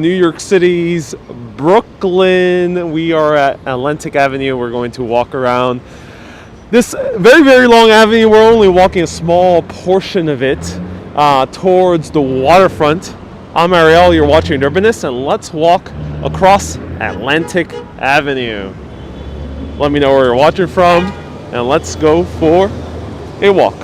New York City's Brooklyn. We are at Atlantic Avenue. We're going to walk around this very, very long avenue. We're only walking a small portion of it towards the waterfront. I'm Ariel, you're watching Urbanist, and let's walk across Atlantic Avenue. Let me know where you're watching from, and let's go for a walk.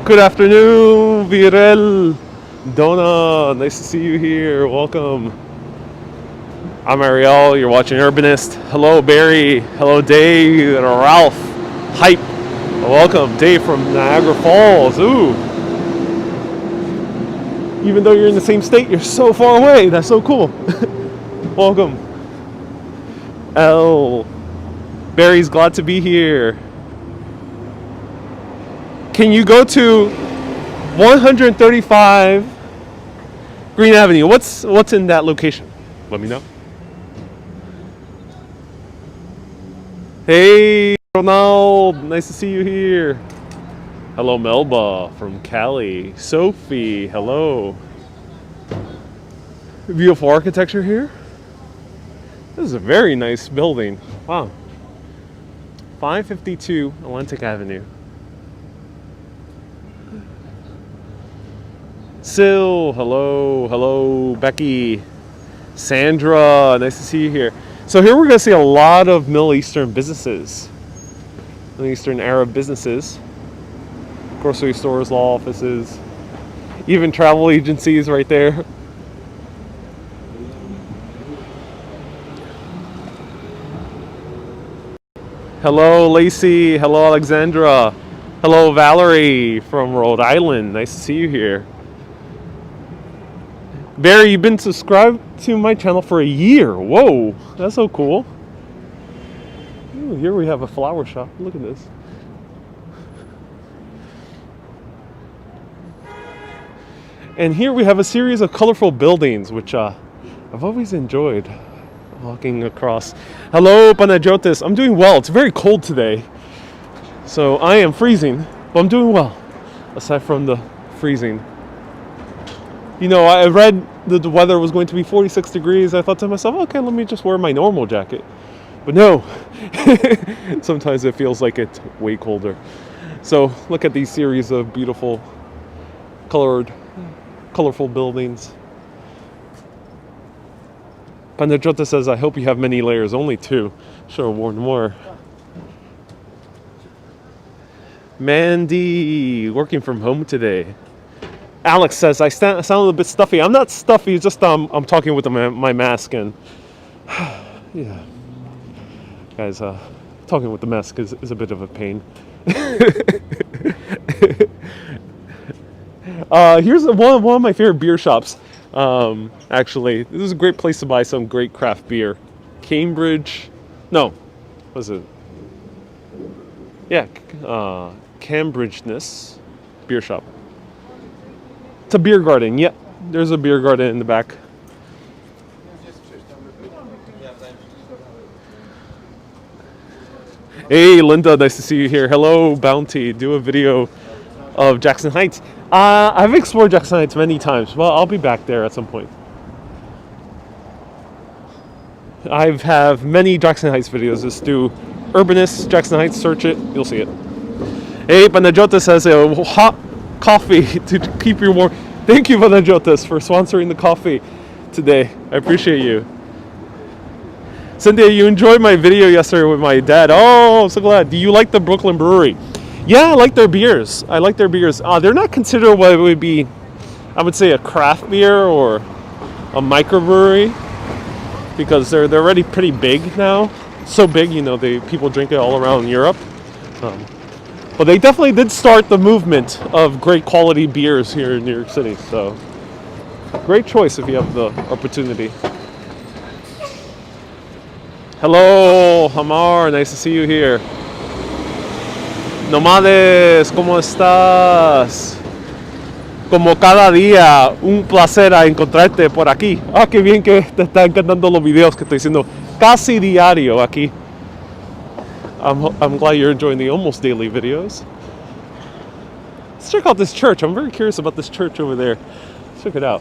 Good afternoon, Virel. Donna, nice to see you here. Welcome. I'm Ariel, you're watching Urbanist. Hello, Barry. Hello, Dave and Ralph. Hype. Welcome, Dave from Niagara Falls. Ooh. Even though you're in the same state, you're so far away. That's so cool. Welcome. L. Barry's glad to be here. Can you go to 135 Green Avenue? What's in that location? Let me know. Hey, Ronald. Nice to see you here. Hello, Melba from Cali. Sophie, hello. Beautiful architecture here. This is a very nice building. Wow. 552 Atlantic Avenue. Sil, hello, Becky, Sandra, nice to see you here. So here we're going to see a lot of Middle Eastern businesses, Middle Eastern Arab businesses, grocery stores, law offices, even travel agencies right there. Hello, Lacey, hello, Alexandra, hello, Valerie from Rhode Island, nice to see you here. Barry, you've been subscribed to my channel for a year. Whoa, that's so cool. Ooh, here we have a flower shop. Look at this. And here we have a series of colorful buildings, which I've always enjoyed walking across. Hello, Panajotis. I'm doing well. It's very cold today. So I am freezing, but I'm doing well, aside from the freezing. You know, I read that the weather was going to be 46 degrees. I thought to myself, okay, let me just wear my normal jacket. But no, sometimes it feels like it's way colder. So look at these series of beautiful, colorful buildings. Pandajota says, I hope you have many layers. Only two. Should have worn more. Mandy, working from home today. Alex says, I sound a little bit stuffy. I'm not stuffy, just I'm talking with my mask, and yeah. Guys, talking with the mask is a bit of a pain. Here's one of my favorite beer shops. Actually, this is a great place to buy some great craft beer. Cambridgeness beer shop. It's a beer garden. Yep, there's a beer garden in the back. Hey, Linda, nice to see you here. Hello, Bounty. Do a video of Jackson Heights. I've explored Jackson Heights many times. Well, I'll be back there at some point. I have many Jackson Heights videos. Just do Urbanist, Jackson Heights, search it. You'll see it. Hey, Panajota says a hot coffee to keep you warm. Thank you, Vanajotas, for sponsoring the coffee today. I appreciate you. Cynthia, you enjoyed my video yesterday with my dad. Oh, I'm so glad. Do you like the Brooklyn Brewery? Yeah, I like their beers. They're not considered what would be, I would say, a craft beer or a microbrewery, because they're already pretty big now. So big, people drink it all around Europe. But they definitely did start the movement of great quality beers here in New York City. So, great choice if you have the opportunity. Hello, Hamar. Nice to see you here. Nomades, ¿cómo estás? como cada día, un placer a encontrarte por aquí. Ah, qué bien que te están encantando los videos que estoy haciendo casi diario aquí. I'm glad you're enjoying the almost daily videos. Let's check out this church. I'm very curious about this church over there. Let's check it out.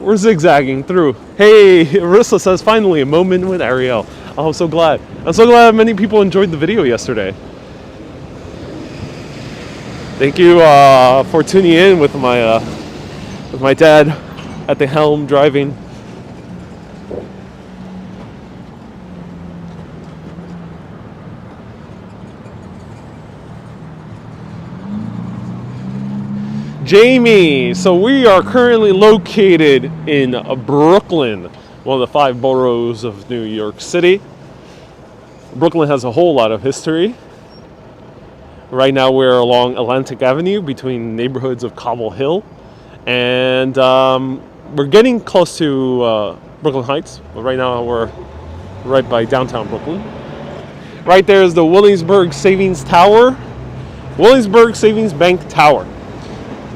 We're zigzagging through. Hey, Arissa says, finally, a moment with Ariel. Oh, I'm so glad. I'm so glad many people enjoyed the video yesterday. Thank you for tuning in with my dad at the helm driving. Jamie, so we are currently located in Brooklyn, one of the 5 boroughs of New York City. Brooklyn has a whole lot of history. Right now we're along Atlantic Avenue between neighborhoods of Cobble Hill, and we're getting close to Brooklyn Heights, but right now we're right by downtown Brooklyn. Right there is the Williamsburg Savings Tower, Williamsburg Savings Bank Tower.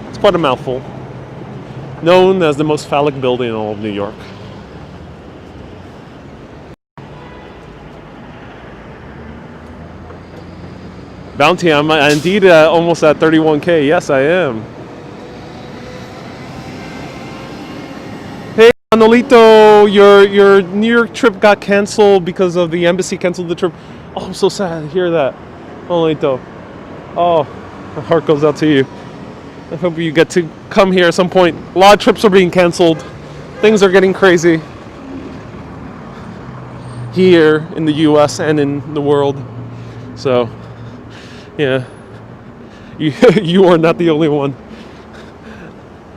It's quite a mouthful. Known as the most phallic building in all of New York. Bounty, I'm indeed almost at 31K. Yes, I am. Hey, Manolito, your New York trip got canceled because of the embassy canceled the trip. Oh, I'm so sad to hear that, Manolito. Oh, my heart goes out to you. I hope you get to come here at some point. A lot of trips are being canceled. Things are getting crazy here in the US and in the world. So, yeah, you are not the only one.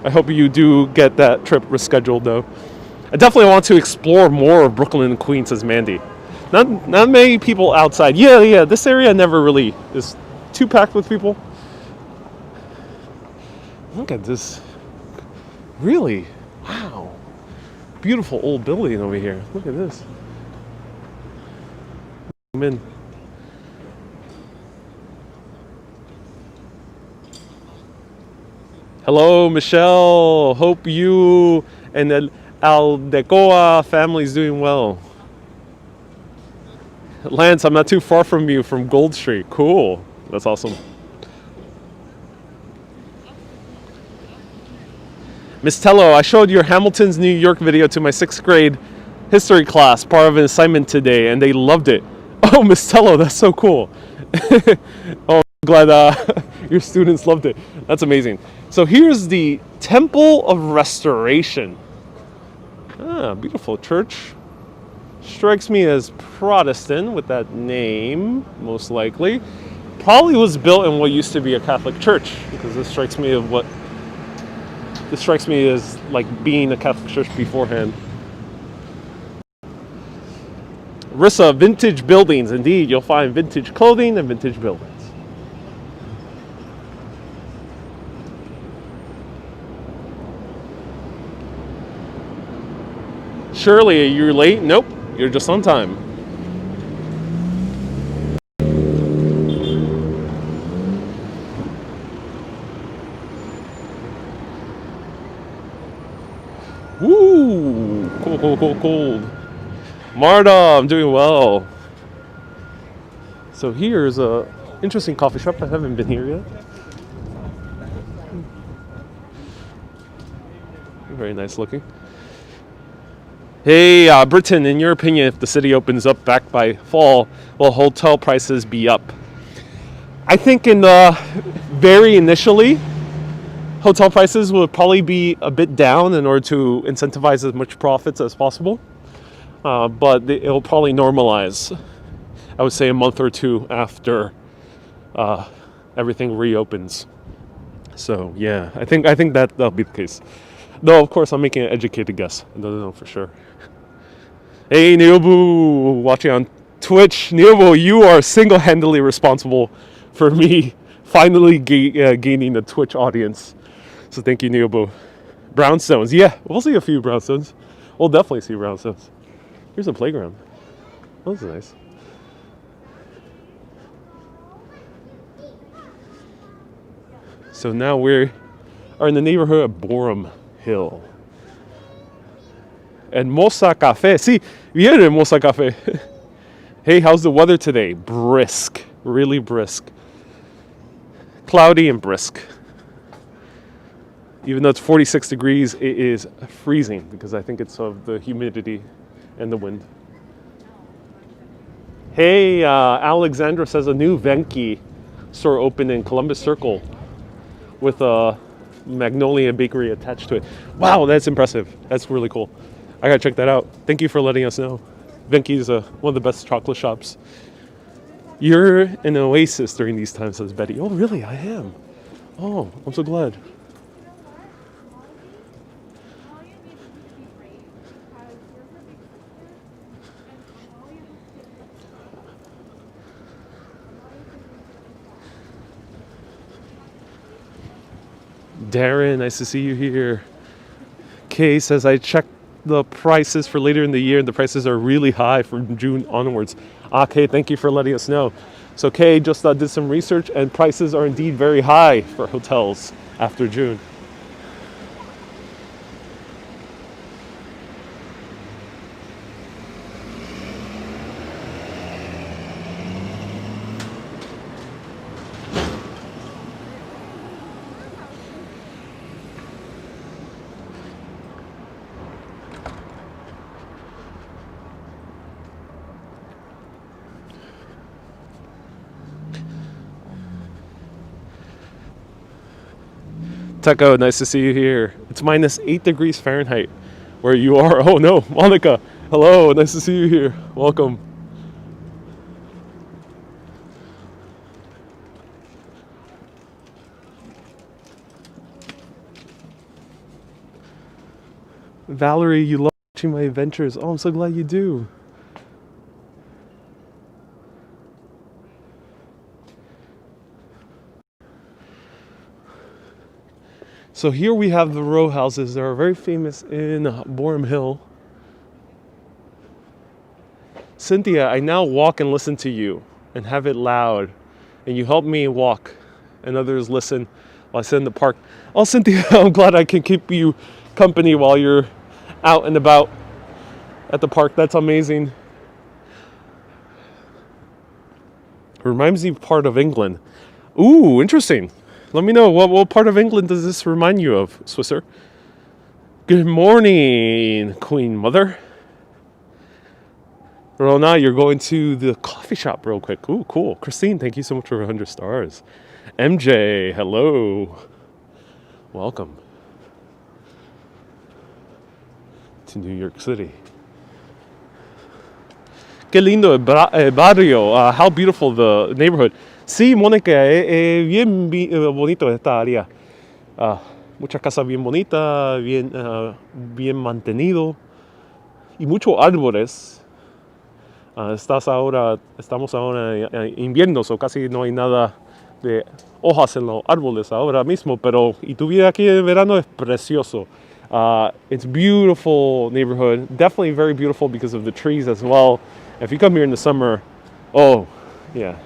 I hope you do get that trip rescheduled, though. I definitely want to explore more of Brooklyn and Queens, says Mandy. Not many people outside. Yeah, this area never really is too packed with people. Look at this. Really? Wow. Beautiful old building over here. Look at this. I'm in. Hello, Michelle. Hope you and the Aldecoa family is doing well. Lance, I'm not too far from you from Gold Street. Cool. That's awesome. Miss Tello, I showed your Hamilton's New York video to my 6th grade history class, part of an assignment today, and they loved it. Oh, Miss Tello, that's so cool. Oh, I'm glad your students loved it. That's amazing. So here's the Temple of Restoration. Ah, beautiful church. Strikes me as Protestant with that name, most likely. Probably was built in what used to be a Catholic church, because this strikes me as like being a Catholic church beforehand. Rissa, vintage buildings. Indeed, you'll find vintage clothing and vintage buildings. Shirley, are you late? Nope, you're just on time. Woo! Cold. Marta, I'm doing well. So here's a interesting coffee shop. I haven't been here yet. Very nice looking. Hey, Britain, in your opinion, if the city opens up back by fall, will hotel prices be up? I think very initially, hotel prices will probably be a bit down in order to incentivize as much profits as possible. But it'll probably normalize, I would say, a month or two after everything reopens. So yeah, I think that'll be the case. Though of course I'm making an educated guess. I don't know for sure. Hey Niobu, watching on Twitch. Niobu, you are single-handedly responsible for me finally gaining a Twitch audience. So thank you, Niobu. Brownstones, yeah, we'll see a few brownstones. We'll definitely see brownstones. Here's a playground. Oh, that's nice. So now we're are in the neighborhood of Borum Hill. And Mosa Cafe. Sí, viene Mosa Cafe. Hey, how's the weather today? Brisk. Really brisk. Cloudy and brisk. Even though it's 46 degrees, it is freezing because I think it's of the humidity and the wind. Hey, Alexandra says a new Venki store opened in Columbus Circle with a Magnolia Bakery attached to it. Wow, that's impressive. That's really cool. I gotta check that out. Thank you for letting us know. Venki is one of the best chocolate shops. You're an oasis during these times, says Betty. Oh, really? I am. Oh, I'm so glad. Darren, nice to see you here. Kay says, I checked the prices for later in the year and the prices are really high from June onwards. Okay, thank you for letting us know. So Kay just did some research and prices are indeed very high for hotels after June. Teco, nice to see you here. It's minus 8 degrees Fahrenheit where you are. Oh no, Monica, hello, nice to see you here. Welcome. Valerie, you love watching my adventures. Oh, I'm so glad you do. So here we have the row houses that are very famous in Borum Hill. Cynthia, I now walk and listen to you and have it loud. And you help me walk and others listen while I sit in the park. Oh, Cynthia, I'm glad I can keep you company while you're out and about at the park. That's amazing. Reminds me of part of England. Ooh, interesting. Let me know, what part of England does this remind you of, Swisser? Good morning, Queen Mother. Rona, you're going to the coffee shop real quick. Ooh, cool. Christine, thank you so much for 100 stars. MJ, hello. Welcome to New York City. Qué lindo el barrio. How beautiful the neighborhood. Sí, Mónica, bien bonito esta área. Muchas casas bien bonitas, bien mantenido y muchos árboles. Estamos ahora en invierno, so casi no hay nada de hojas en los árboles ahora mismo, pero y tu vida aquí en verano es precioso. It's beautiful neighborhood, definitely very beautiful because of the trees as well. If you come here in the summer, oh yeah,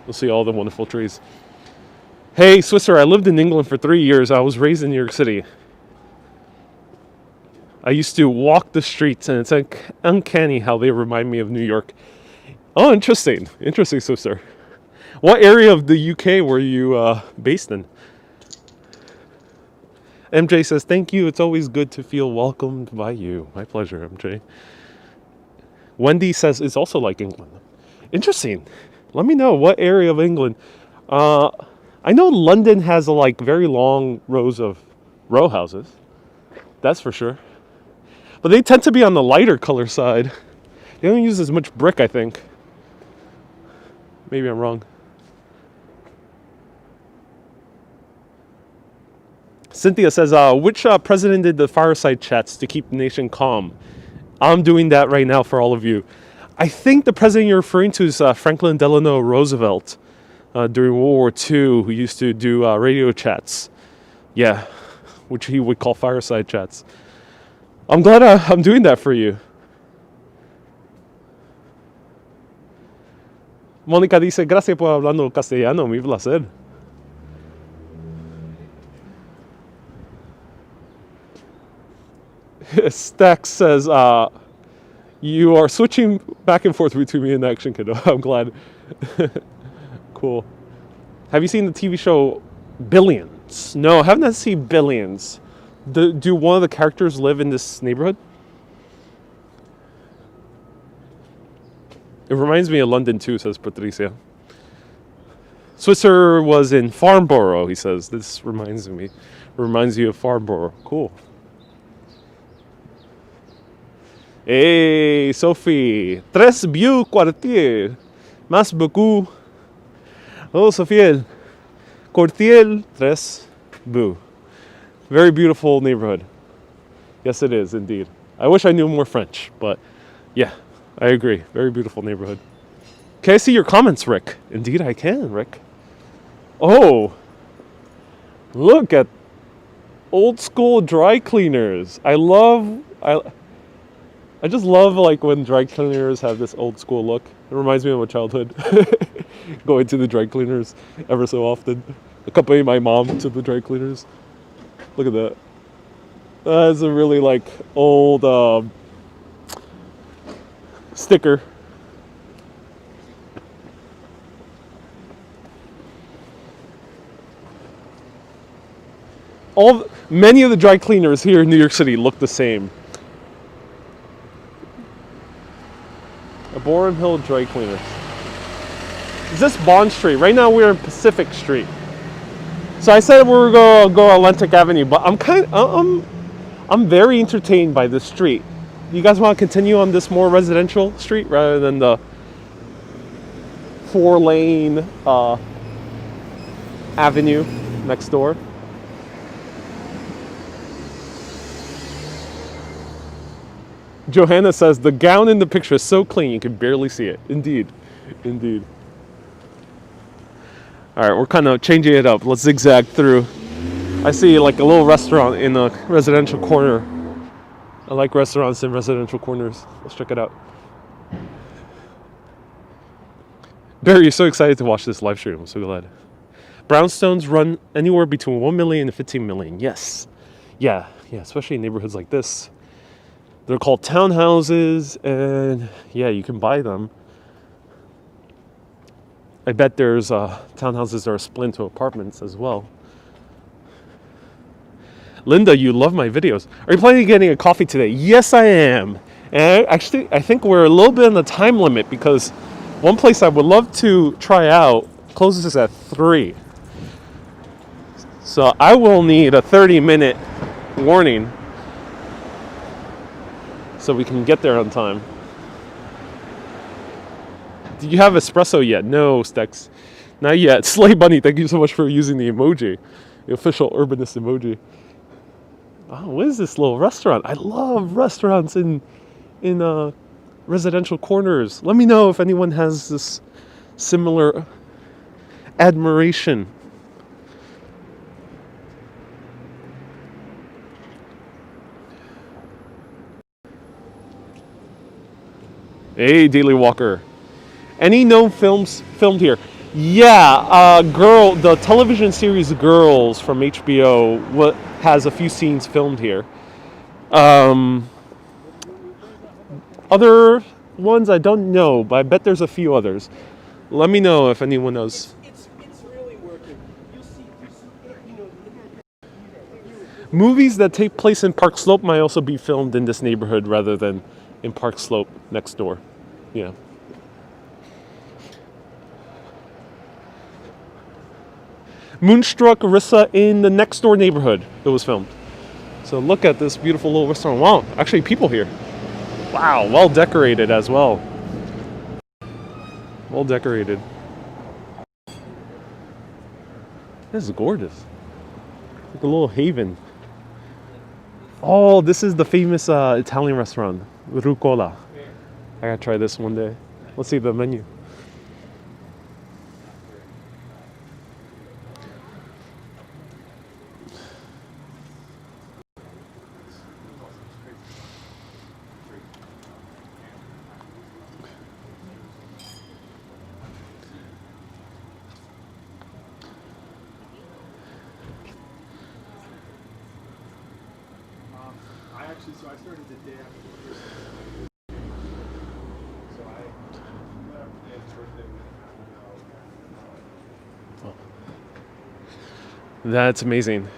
you'll see all the wonderful trees. Hey, Swisser, I lived in England for 3 years. I was raised in New York City. I used to walk the streets, and it's uncanny how they remind me of New York. Oh, interesting. Interesting, Swisser. What area of the UK were you based in? MJ says, thank you. It's always good to feel welcomed by you. My pleasure, MJ. Wendy says it's also like England. Interesting. Let me know what area of England. I know London has like very long rows of row houses. That's for sure. But they tend to be on the lighter color side. They don't use as much brick, I think. Maybe I'm wrong. Cynthia says, which president did the fireside chats to keep the nation calm? I'm doing that right now for all of you. I think the president you're referring to is Franklin Delano Roosevelt during World War II, who used to do radio chats. Yeah, which he would call fireside chats. I'm glad I'm doing that for you. Mónica dice, gracias por hablando castellano, mi placer. Stax says, you are switching back and forth between me and Action Kiddo. I'm glad. Cool. Have you seen the TV show Billions? No, I haven't seen Billions. Do one of the characters live in this neighborhood? It reminds me of London too, says Patricia. Switzer was in Farnborough, he says. This reminds you of Farnborough. Cool. Hey, Sophie. Tres Vieux Quartier. Más beaucoup. Oh, Sophie. Quartier Tres Vieux. Very beautiful neighborhood. Yes, it is, indeed. I wish I knew more French, but yeah, I agree. Very beautiful neighborhood. Can I see your comments, Rick? Indeed, I can, Rick. Oh, look at old school dry cleaners. I just love like when dry cleaners have this old school look. It reminds me of my childhood. Going to the dry cleaners ever so often. Accompanying my mom to the dry cleaners. Look at that. That's a really like old sticker. Many of the dry cleaners here in New York City look the same. A Boren Hill dry cleaners. Is this Bond Street? Right now we're in Pacific Street. So I said we were gonna go Atlantic Avenue, but I'm very entertained by this street. You guys want to continue on this more residential street rather than the 4-lane avenue next door? Johanna says the gown in the picture is so clean you can barely see it. Indeed, indeed. All right, we're kind of changing it up. Let's zigzag through. I see like a little restaurant in a residential corner. I like restaurants in residential corners. Let's check it out. Barry, you're so excited to watch this live stream. I'm so glad. Brownstones run anywhere between 1 million and 15 million. Yes. Yeah, especially in neighborhoods like this. They're called townhouses, and yeah, you can buy them. I bet there's townhouses that are split into apartments as well. Linda, you love my videos. Are you planning on getting a coffee today? Yes, I am. And I think we're a little bit on the time limit because one place I would love to try out closes at 3. So I will need a 30-minute warning so we can get there on time. Do you have espresso yet? No, Stex. Not yet. Slay Bunny, thank you so much for using the emoji. The official Urbanist emoji. Oh, what is this little restaurant? I love restaurants in residential corners. Let me know if anyone has this similar admiration. Hey, Daily Walker. Any known films filmed here? Yeah, the television series Girls from HBO has a few scenes filmed here. Other ones I don't know, but I bet there's a few others. Let me know if anyone knows. It's really working. You'll see, Movies that take place in Park Slope might also be filmed in this neighborhood rather than in Park Slope next door. Yeah. Moonstruck Rissa in the next door neighborhood it was filmed. So look at this beautiful little restaurant. Wow, actually people here. Wow, well decorated as well. Well decorated. This is gorgeous. Like a little haven. Oh, this is the famous Italian restaurant, Rucola. I gotta try this one day. Let's see the menu. actually, so I started the day after the first. So I got up for Dan's birthday with half an hour. That's amazing.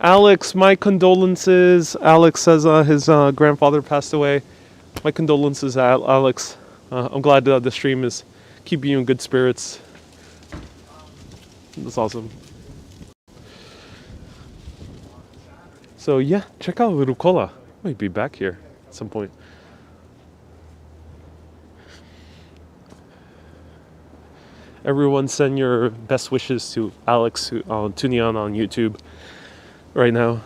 Alex, my condolences. Alex says his grandfather passed away. My condolences, Alex. I'm glad the stream is keeping you in good spirits. That's awesome. So yeah, check out Rucola. Might be back here at some point. Everyone send your best wishes to Alex who tuning in on YouTube right now.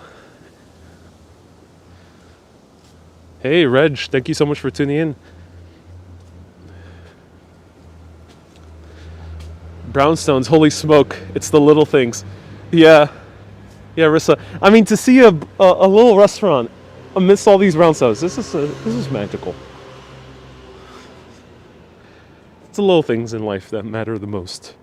Hey Reg, thank you so much for tuning in. Brownstones, holy smoke, it's the little things. Yeah, Rissa. I mean, to see a little restaurant amidst all these brownstones, this is magical. It's the little things in life that matter the most.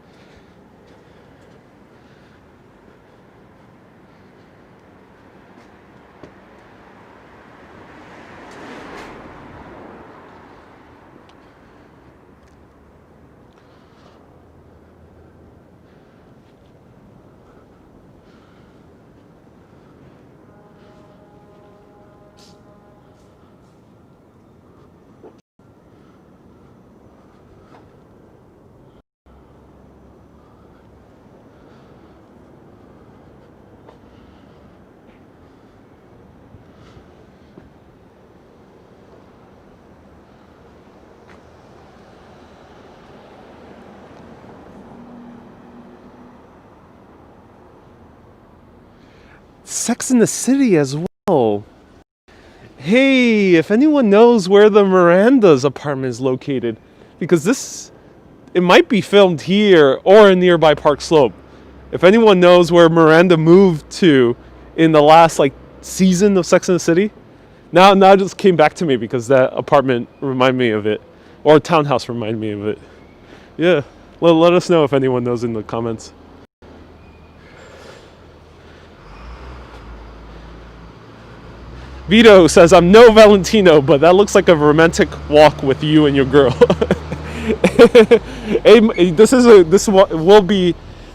Sex in the City as well. Hey, if anyone knows where the Mirandas Apartment is located, because it might be filmed here or in nearby Park Slope. If anyone knows where Miranda moved to in the last season of Sex in the City, now it just came back to me because that apartment reminded me of it, or townhouse reminded me of it. Yeah, let us know if anyone knows in the comments. Vito says, I'm no Valentino, but that looks like a romantic walk with you and your girl.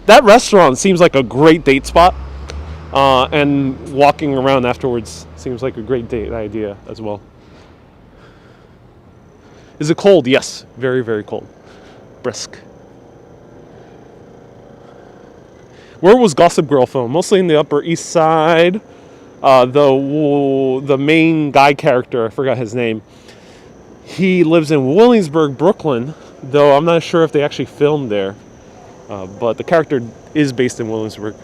That restaurant seems like a great date spot. And walking around afterwards seems like a great date idea as well. Is it cold? Yes, very, very cold. Brisk. Where was Gossip Girl filmed? Mostly in the Upper East Side. The main guy character, I forgot his name, he lives in Williamsburg, Brooklyn, though I'm not sure if they actually filmed there. But the character is based in Williamsburg,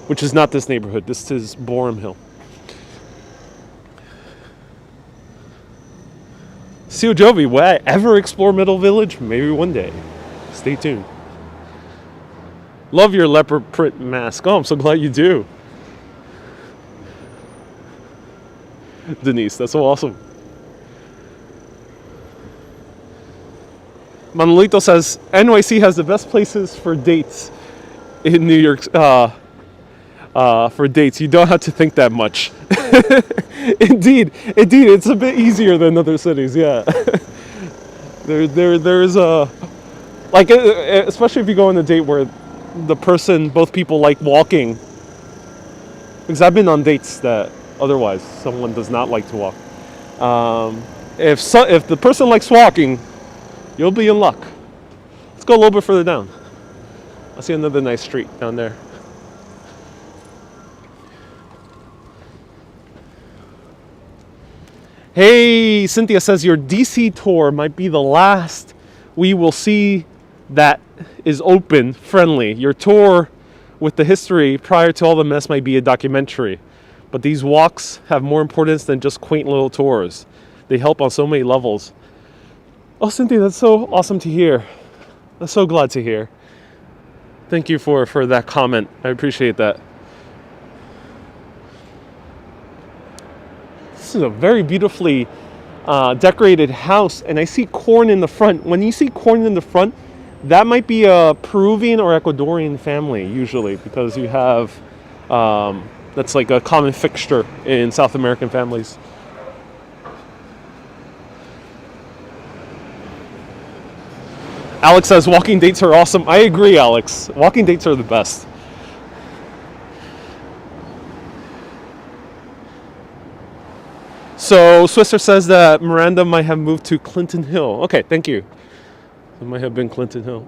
which is not this neighborhood. This is Borum Hill. Sio Jovi, will I ever explore Middle Village? Maybe one day. Stay tuned. Love your leopard print mask. Oh, I'm so glad you do. Denise, that's so awesome. Manolito says NYC has the best places for dates in New York. For dates, you don't have to think that much. Indeed, it's a bit easier than other cities. Yeah, there's especially if you go on a date where both people like walking. Because I've been on dates that otherwise someone does not like to walk. If the person likes walking, you'll be in luck. Let's go a little bit further down. I see another nice street down there. Hey, Cynthia says your DC tour might be the last we will see that is open, friendly. Your tour with the history prior to all the mess might be a documentary. But these walks have more importance than just quaint little tours. They help on so many levels. Oh, Cynthia, that's so awesome to hear. I'm so glad to hear. Thank you for that comment. I appreciate that. This is a very beautifully decorated house, and I see corn in the front. When you see corn in the front, that might be a Peruvian or Ecuadorian family usually, because you have that's like a common fixture in South American families. Alex says walking dates are awesome. I agree, Alex. Walking dates are the best. So Swisser says that Miranda might have moved to Clinton Hill. Okay, thank you. It might have been Clinton Hill.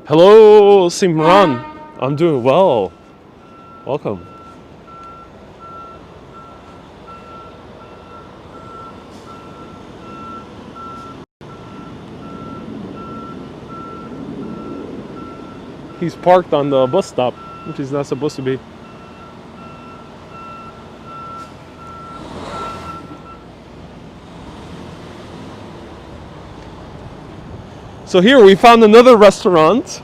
Hello, Simran. I'm doing well. Welcome. He's parked on the bus stop, which he's not supposed to be. So here we found another restaurant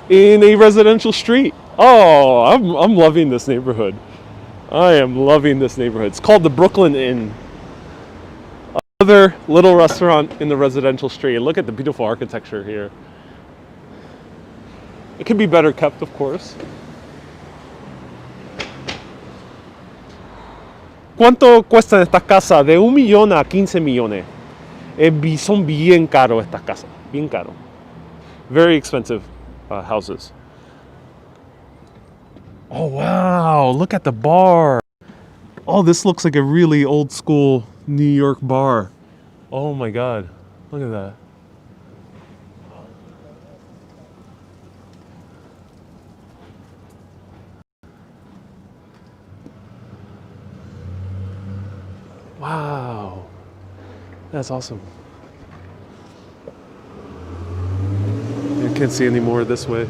in a residential street. Oh, I'm loving this neighborhood. I am loving this neighborhood. It's called the Brooklyn Inn. Another little restaurant in the residential street. Look at the beautiful architecture here. It could be better kept, of course. ¿Cuánto cuesta esta casa? De 1 millón a 15 millones. Son bien caro estas casas. Bien caro. Very expensive houses. Oh wow, look at the bar. Oh, this looks like a really old school New York bar. Oh my god, look at that. Wow, that's awesome. I can't see any more this way.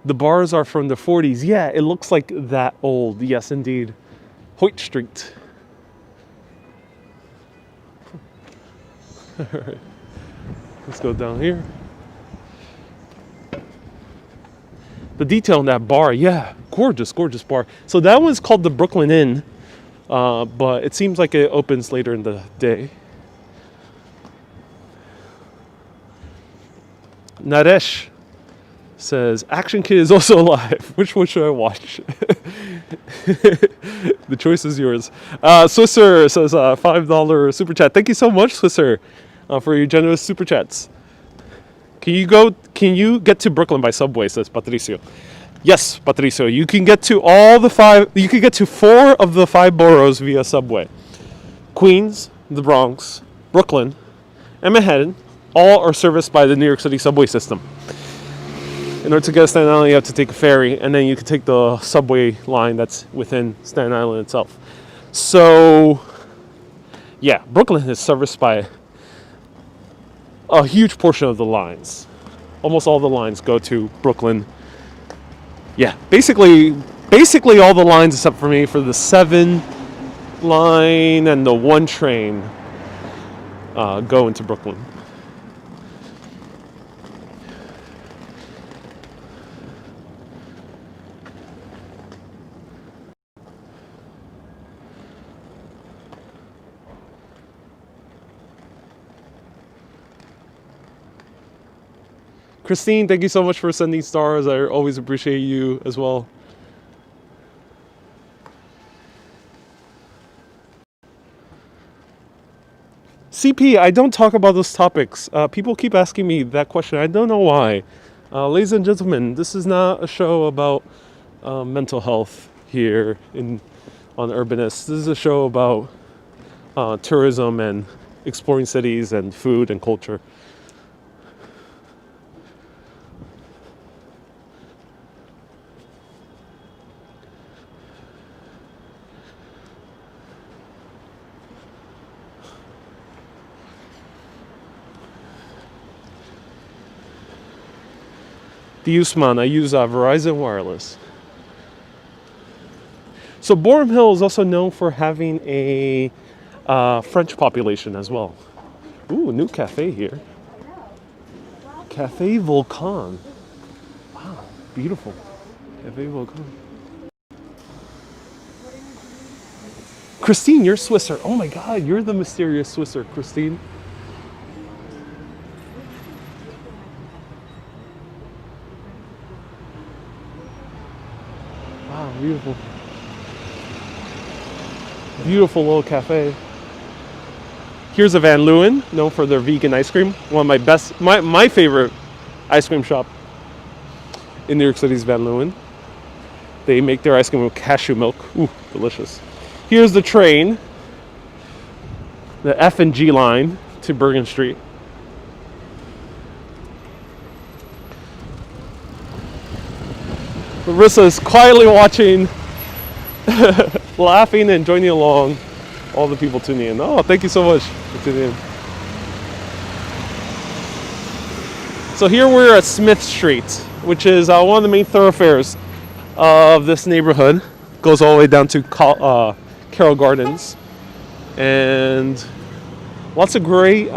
The bars are from the 40s. Yeah, it looks like that old. Yes, indeed. Hoyt Street. All right. Let's go down here. The detail in that bar, yeah, gorgeous, gorgeous bar. So that one's called the Brooklyn Inn, but it seems like it opens later in the day. Naresh says, Action Kid is also alive. Which one should I watch? The choice is yours. Swisser says $5 super chat. Thank you so much, Swisser, for your generous super chats. Can you get to Brooklyn by subway, says Patricio. Yes, Patricio, you can get to you can get to 4 of the 5 boroughs via subway. Queens, the Bronx, Brooklyn, and Manhattan all are serviced by the New York City subway system. In order to get to Staten Island, you have to take a ferry, and then you can take the subway line that's within Staten Island itself. So, yeah, Brooklyn is serviced by a huge portion of the lines. Almost all the lines go to Brooklyn. Yeah, basically all the lines except for me for the 7 line and the 1 train go into Brooklyn. Christine, thank you so much for sending stars. I always appreciate you as well. CP, I don't talk about those topics. People keep asking me that question. I don't know why. Ladies and gentlemen, this is not a show about mental health here on Urbanist. This is a show about tourism and exploring cities and food and culture. the Usman. I use Verizon Wireless. So Borum Hill is also known for having a French population as well. Ooh, new cafe here. Cafe Vulcan. Wow, beautiful. Cafe Vulcan. Christine, you're Swisser. Oh my God, you're the mysterious Swisser, Christine. Wow, beautiful. Beautiful little cafe. Here's a Van Leeuwen, known for their vegan ice cream. One of my best, my favorite ice cream shop in New York City's Van Leeuwen. They make their ice cream with cashew milk. Ooh, delicious. Here's the train, the F and G line to Bergen Street. Larissa is quietly watching, laughing and joining along. All the people tuning in. Oh, thank you so much for tuning in. So here we're at Smith Street, which is one of the main thoroughfares of this neighborhood. Goes all the way down to Carroll Gardens, and lots of great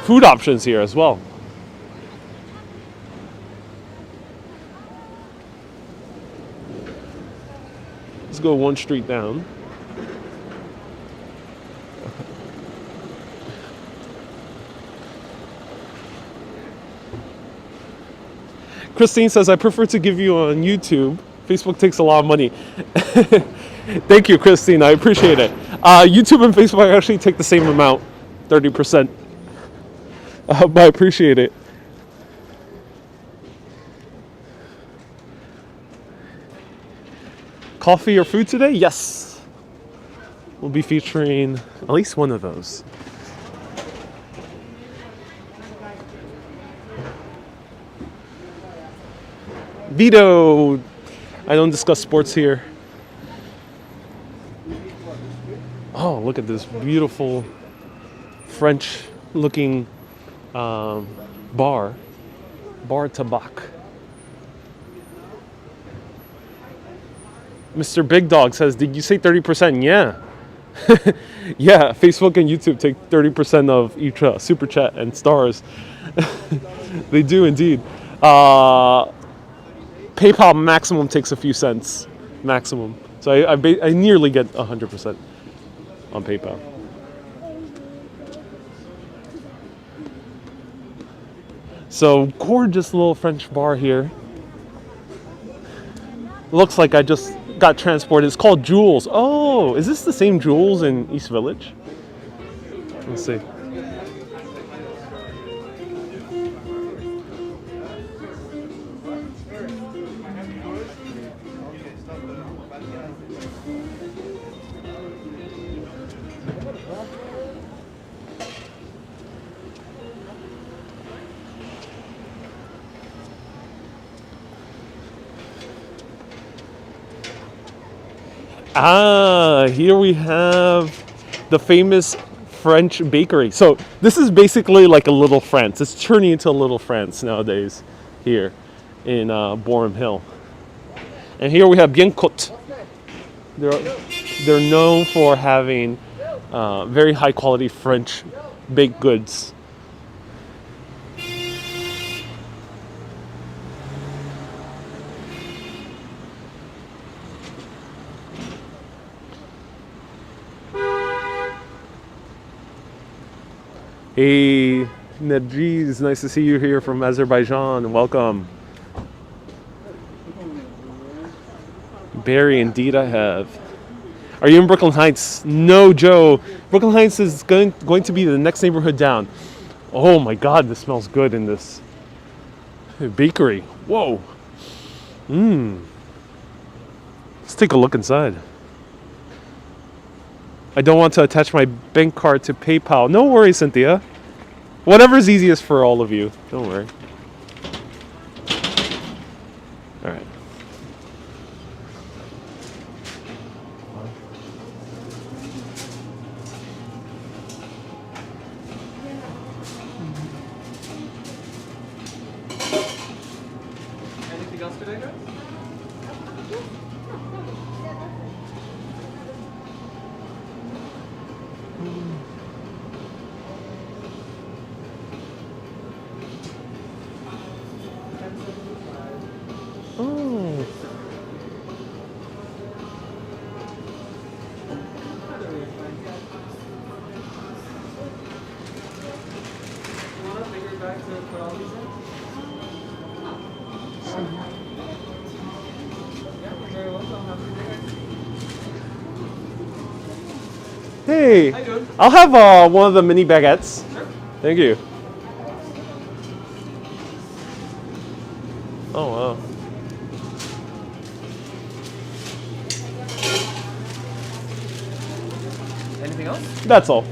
food options here as well. Let's go one street down. Christine says, I prefer to give you on YouTube. Facebook takes a lot of money. Thank you, Christine. I appreciate it. YouTube and Facebook actually take the same amount, 30%. But I appreciate it. Coffee or food today? Yes. We'll be featuring at least one of those. Vito. I don't discuss sports here. Oh, look at this beautiful French-looking bar. Bar Tabac. Mr. Big Dog says, did you say 30%? Yeah. Yeah, Facebook and YouTube take 30% of each super chat and stars. They do indeed. PayPal maximum takes a few cents, maximum. So I nearly get 100% on PayPal. So gorgeous little French bar here. Looks like I just got transported. It's called Jules. Oh, is this the same Jules in East Village? Let's see. Ah, here we have the famous French bakery. So this is basically like a little France. It's turning into a little France nowadays here in Borum Hill. And here we have Bien Cote. They're known for having very high quality French baked goods. Hey, Nedriz, nice to see you here from Azerbaijan. Welcome. Barry, indeed I have. Are you in Brooklyn Heights? No, Joe. Brooklyn Heights is going to be the next neighborhood down. Oh my God, this smells good in this bakery. Whoa. Let's take a look inside. I don't want to attach my bank card to PayPal. No worries, Cynthia. Whatever's easiest for all of you. Don't worry. All right. Skytrack? Oh. Hey, How you doing? I'll have one of the mini baguettes. Sure. Thank you. Oh wow. Anything else? That's all.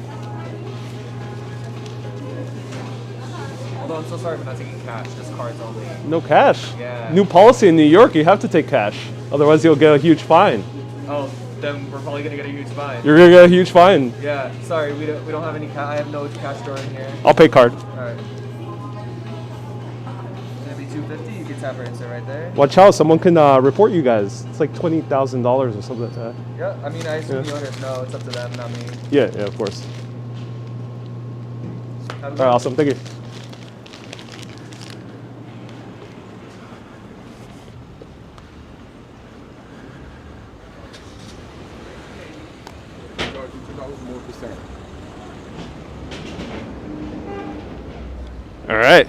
Although I'm so sorry for not taking cash, just cards only. No cash. Yeah. New policy in New York, you have to take cash. Otherwise you'll get a huge fine. Oh, then we're probably gonna get a huge fine. You're gonna get a huge fine. Yeah, sorry, we don't have any cash. I have no cash drawer in here. I'll pay card. Alright. Gonna be $250, you can tap our insert right there. Watch out, someone can report you guys. It's like $20,000 or something like that. Yeah, I mean, I assume Yeah. the owners know, it's up to them, not me. Yeah, of course. Have a All good right, one. awesome. Thank you. All right.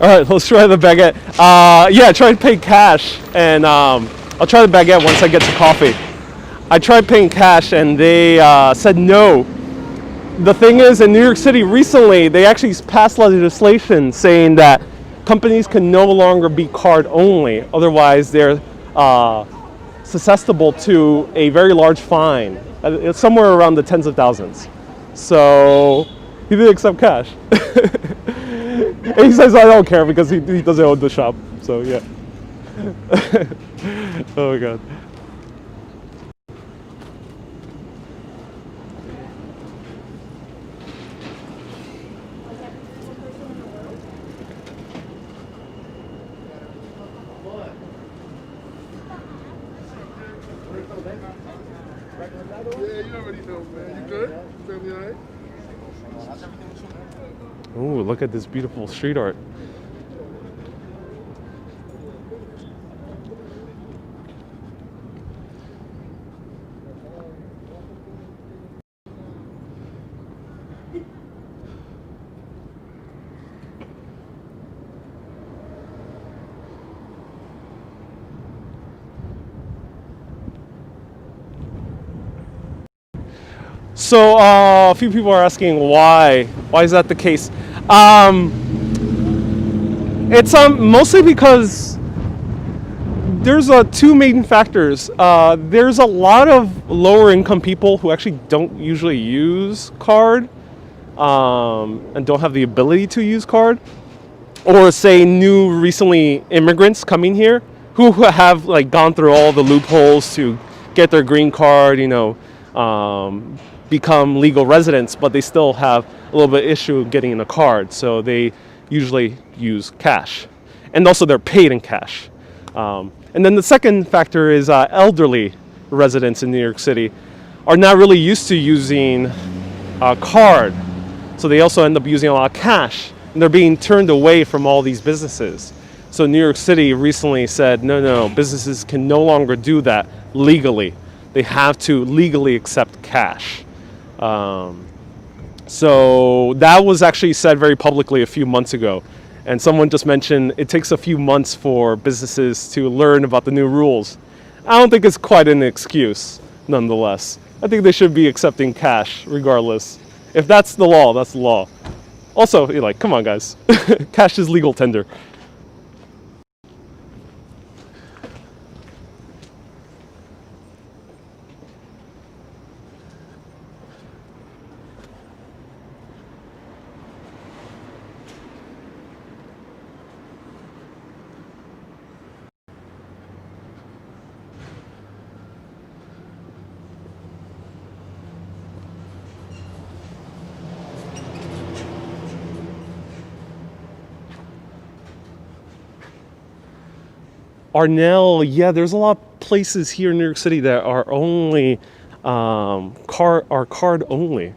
All right, let's try the baguette. Yeah, try to pay cash, and I'll try the baguette once I get to coffee. I tried paying cash, and they said no. The thing is, in New York City recently, they actually passed legislation saying that companies can no longer be card only. Otherwise, they're susceptible to a very large fine. It's somewhere around the tens of thousands. So he didn't accept cash. And he says I don't care because he doesn't own the shop. So yeah. Oh my god. Yeah, you already know, man. You good? Family all right? Ooh, look at this beautiful street art. So a few people are asking why. Why is that the case? It's mostly because there's two main factors. There's a lot of lower income people who actually don't usually use card and don't have the ability to use card, or say new recently immigrants coming here who have like gone through all the loopholes to get their green card, become legal residents, but they still have a little bit issue getting a card, so they usually use cash, and also they're paid in cash. And then the second factor is elderly residents in New York City are not really used to using a card, so they also end up using a lot of cash, and they're being turned away from all these businesses. So New York City recently said, no, businesses can no longer do that legally. They have to legally accept cash. So that was actually said very publicly a few months ago. And someone just mentioned it takes a few months for businesses to learn about the new rules. I don't think it's quite an excuse, nonetheless. I think they should be accepting cash regardless. If that's the law, that's the law. Also, you're like, come on guys, cash is legal tender. Arnell, yeah, there's a lot of places here in New York City that are only card only.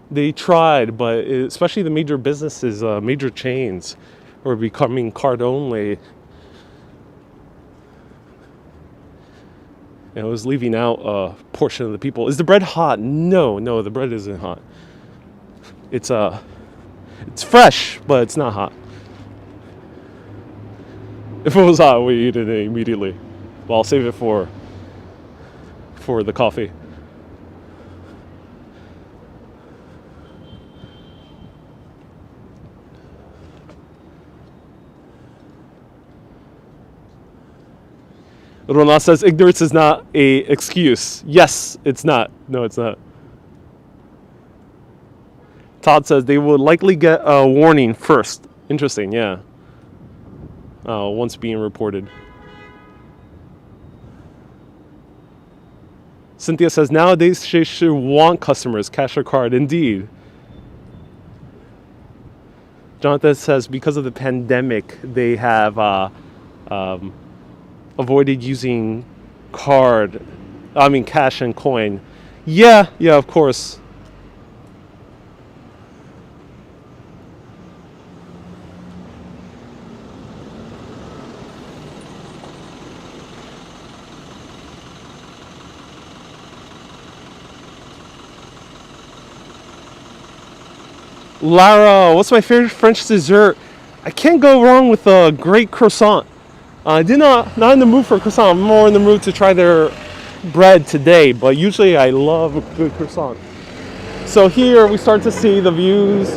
They tried, but especially the major businesses, major chains, are becoming card only. And it was leaving out a portion of the people. Is the bread hot? No, the bread isn't hot. It's fresh, but it's not hot. If it was hot, we eat it immediately. Well, I'll save it for the coffee. Ronald says ignorance is not a excuse. Yes, it's not. No, it's not. Todd says they will likely get a warning first. Interesting, yeah. Once being reported. Cynthia says nowadays she should want customers, cash or card. Indeed. Jonathan says because of the pandemic, they have avoided using cash and coin. Yeah, of course. Lara, what's my favorite French dessert? I can't go wrong with a great croissant. I did not in the mood for croissant. I'm more in the mood to try their bread today, but usually I love a good croissant. So here we start to see the views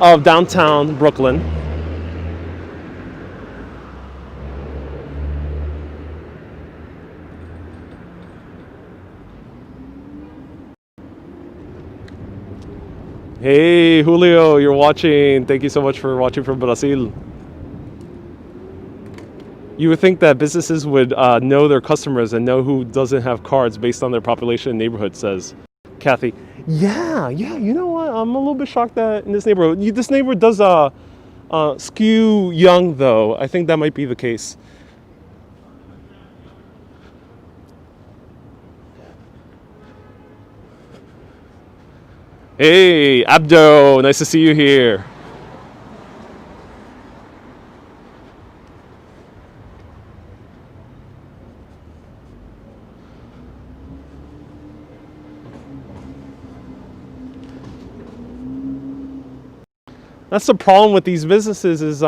of downtown Brooklyn. Hey Julio, you're watching. Thank you so much for watching from Brazil. You would think that businesses would know their customers and know who doesn't have cards based on their population and neighborhood, says Kathy. Yeah, you know what? I'm a little bit shocked that in this neighborhood, this neighborhood does skew young though. I think that might be the case. Hey, Abdo, nice to see you here. That's the problem with these businesses is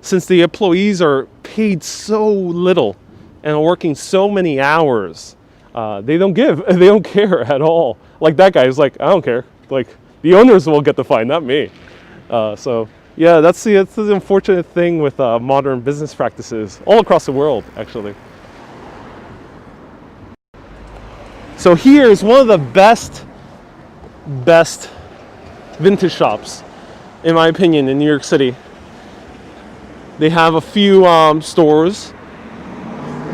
since the employees are paid so little and are working so many hours, they don't care at all. Like that guy is like, I don't care. Like the owners will get the fine, not me. So yeah, that's the unfortunate thing with modern business practices all across the world, actually. So here is one of the best vintage shops, in my opinion, in New York City. They have a few stores.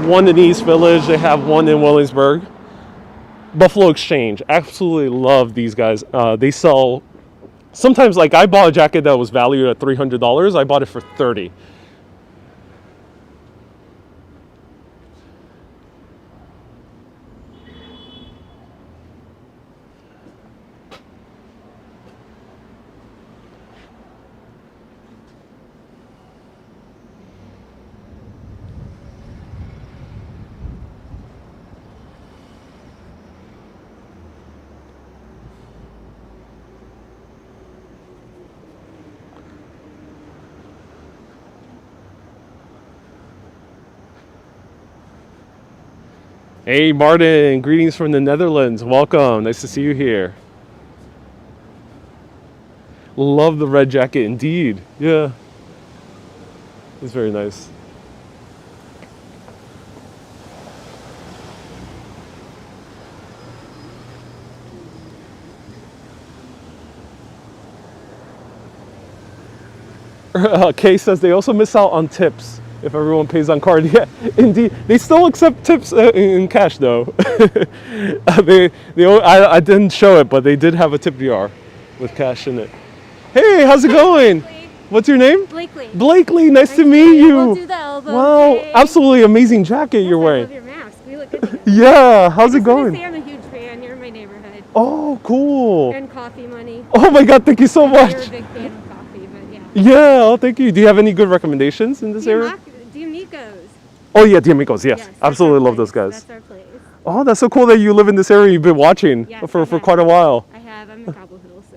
One in East Village. They have one in Williamsburg. Buffalo Exchange. Absolutely love these guys. They sell. Sometimes, like I bought a jacket that was valued at $300. I bought it for $30. Hey Martin, greetings from the Netherlands. Welcome, nice to see you here. Love the red jacket indeed. Yeah, it's very nice. Kay says they also miss out on tips if everyone pays on card. Yeah, indeed. They still accept tips in cash though. I didn't show it, but they did have a tip jar. with cash in it. Hey, how's it going? What's your name? Blakely. Blakely, nice to meet you. We'll do the elbow. Wow, thing. absolutely amazing jacket you're I wearing. love your mask. We look good together. Yeah, how's it I just wanna going? say I'm a huge fan. You're in my neighborhood. Oh, cool. And coffee money. Oh my God, thank you so much. You're a big fan of coffee, but yeah. Yeah, oh, thank you. Do you have any good recommendations in this area? Diamicos. Oh yeah, D'Amicos, yes. Yes, that's Absolutely our love those place. guys. That's our place. Oh, that's so cool that you live in this area. You've been watching Yes, for I have. quite a while. I have. I'm in Cobble Hill, so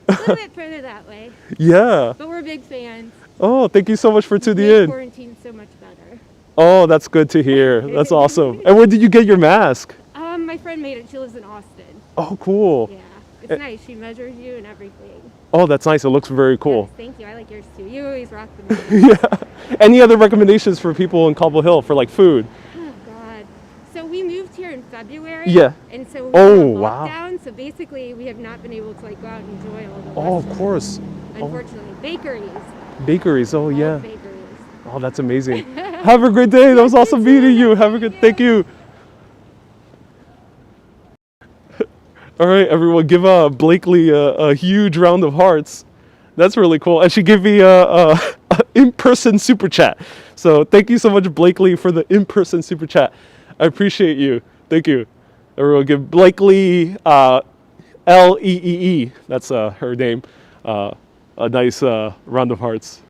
a little bit further that way. Yeah. But we're big fans. Oh, thank you so much for tuning Made in. quarantine so much better. Oh, that's good to hear. That's awesome. And where did you get your mask? My friend made it. She lives in Austin. Oh, cool. Yeah, it's nice. She measures you and everything. Oh, that's nice. It looks very cool. Yes, thank you. I like yours too. You always rock the mask. Yeah. Any other recommendations for people in Cobble Hill for like food? Oh God. So we moved here in February. Yeah. And so we Oh, were on wow. lockdown. So basically, we have not been able to like go out and enjoy all the. Oh, of restaurants, course. Unfortunately, bakeries. Bakeries. Oh, All yeah. bakeries. Oh, that's amazing. Have a great day. That was awesome meeting you. Have a good. Thank you. All right, everyone, give Blakely a huge round of hearts. That's really cool. And she gave me a in-person super chat. So thank you so much, Blakely, for the in-person super chat. I appreciate you. Thank you. Everyone, give Blakely Leee. That's her name. A nice round of hearts.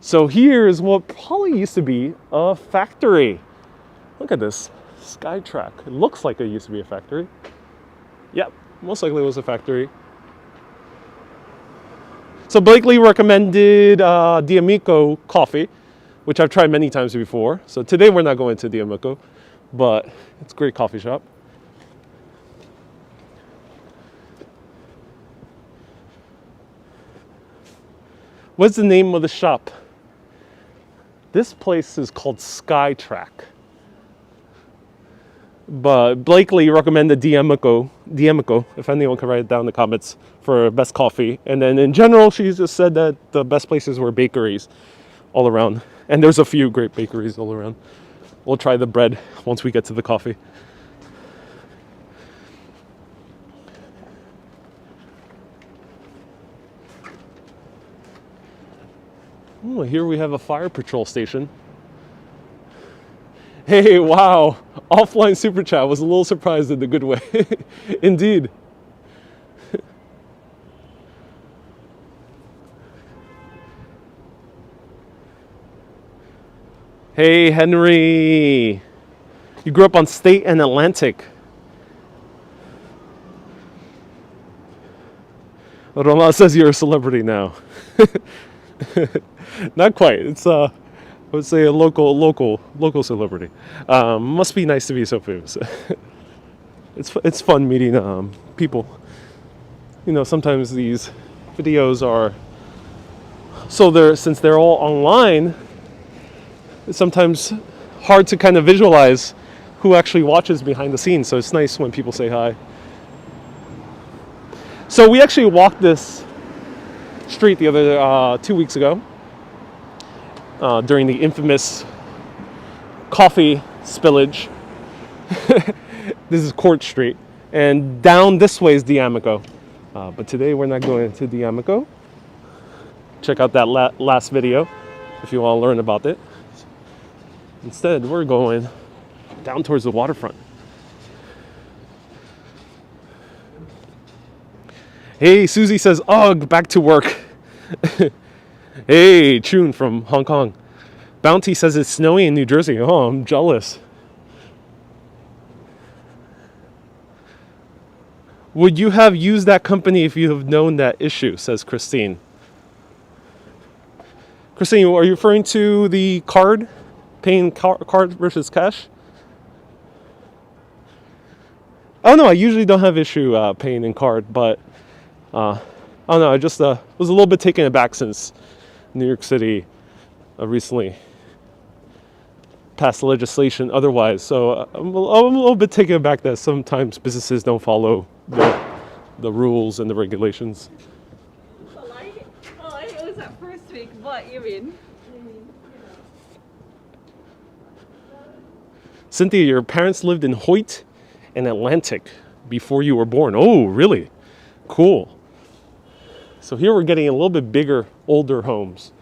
So here is what probably used to be a factory. Look at this, Skytrack. It looks like it used to be a factory. Yep, most likely it was a factory. So Blakely recommended D'Amico coffee, which I've tried many times before. So today we're not going to D'Amico, but it's a great coffee shop. What's the name of the shop? This place is called Skytrack. But Blakely recommended D'Amico, if anyone can write it down in the comments, for best coffee. And then in general, she just said that the best places were bakeries all around. And there's a few great bakeries all around. We'll try the bread once we get to the coffee. Oh, here we have a fire patrol station. Hey, wow. Offline super chat. Was a little surprised in the good way. Indeed. Hey, Henry. You grew up on State and Atlantic. Roma says you're a celebrity now. Not quite. It's I would say a local celebrity. Must be nice to be so famous. It's fun meeting people. You know, sometimes these videos are since they're all online, it's sometimes hard to kind of visualize who actually watches behind the scenes. So it's nice when people say hi. So we actually walked this street the other 2 weeks ago during the infamous coffee spillage. This is Court Street, and down this way is D'Amico. But today we're not going to D'Amico. Check out that last video if you want to learn about it. Instead, we're going down towards the waterfront. Hey, Susie says, ugh, back to work. Hey, Chun from Hong Kong. Bounty says it's snowy in New Jersey. Oh, I'm jealous. Would you have used that company if you have known that issue, says Christine. Christine, are you referring to the card? Paying card versus cash? Oh no, I usually don't have issue paying in card, but I don't know, I just was a little bit taken aback since New York City recently passed legislation otherwise. So I'm a little bit taken aback that sometimes businesses don't follow the rules and the regulations. Well, it was that first week. What you mean? Cynthia, your parents lived in Hoyt and Atlantic before you were born. Oh, really? Cool. So here we're getting a little bit bigger, older homes.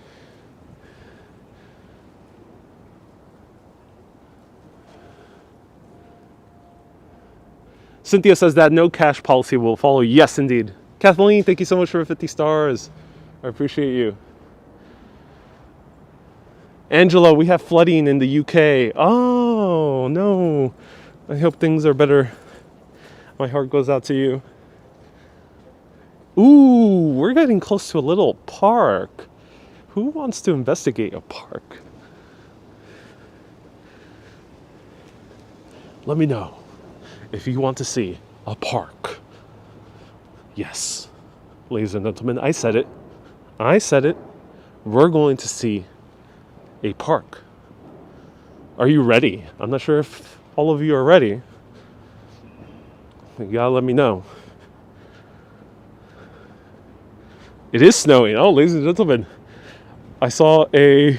Cynthia says that no cash policy will follow. Yes, indeed. Kathleen, thank you so much for 50 stars. I appreciate you. Angela, we have flooding in the UK. Oh, no. I hope things are better. My heart goes out to you. Ooh, we're getting close to a little park. Who wants to investigate a park? Let me know if you want to see a park. Yes, ladies and gentlemen, I said it. I said it. We're going to see a park. Are you ready? I'm not sure if all of you are ready. You gotta let me know. It is snowing. Oh, ladies and gentlemen, I saw a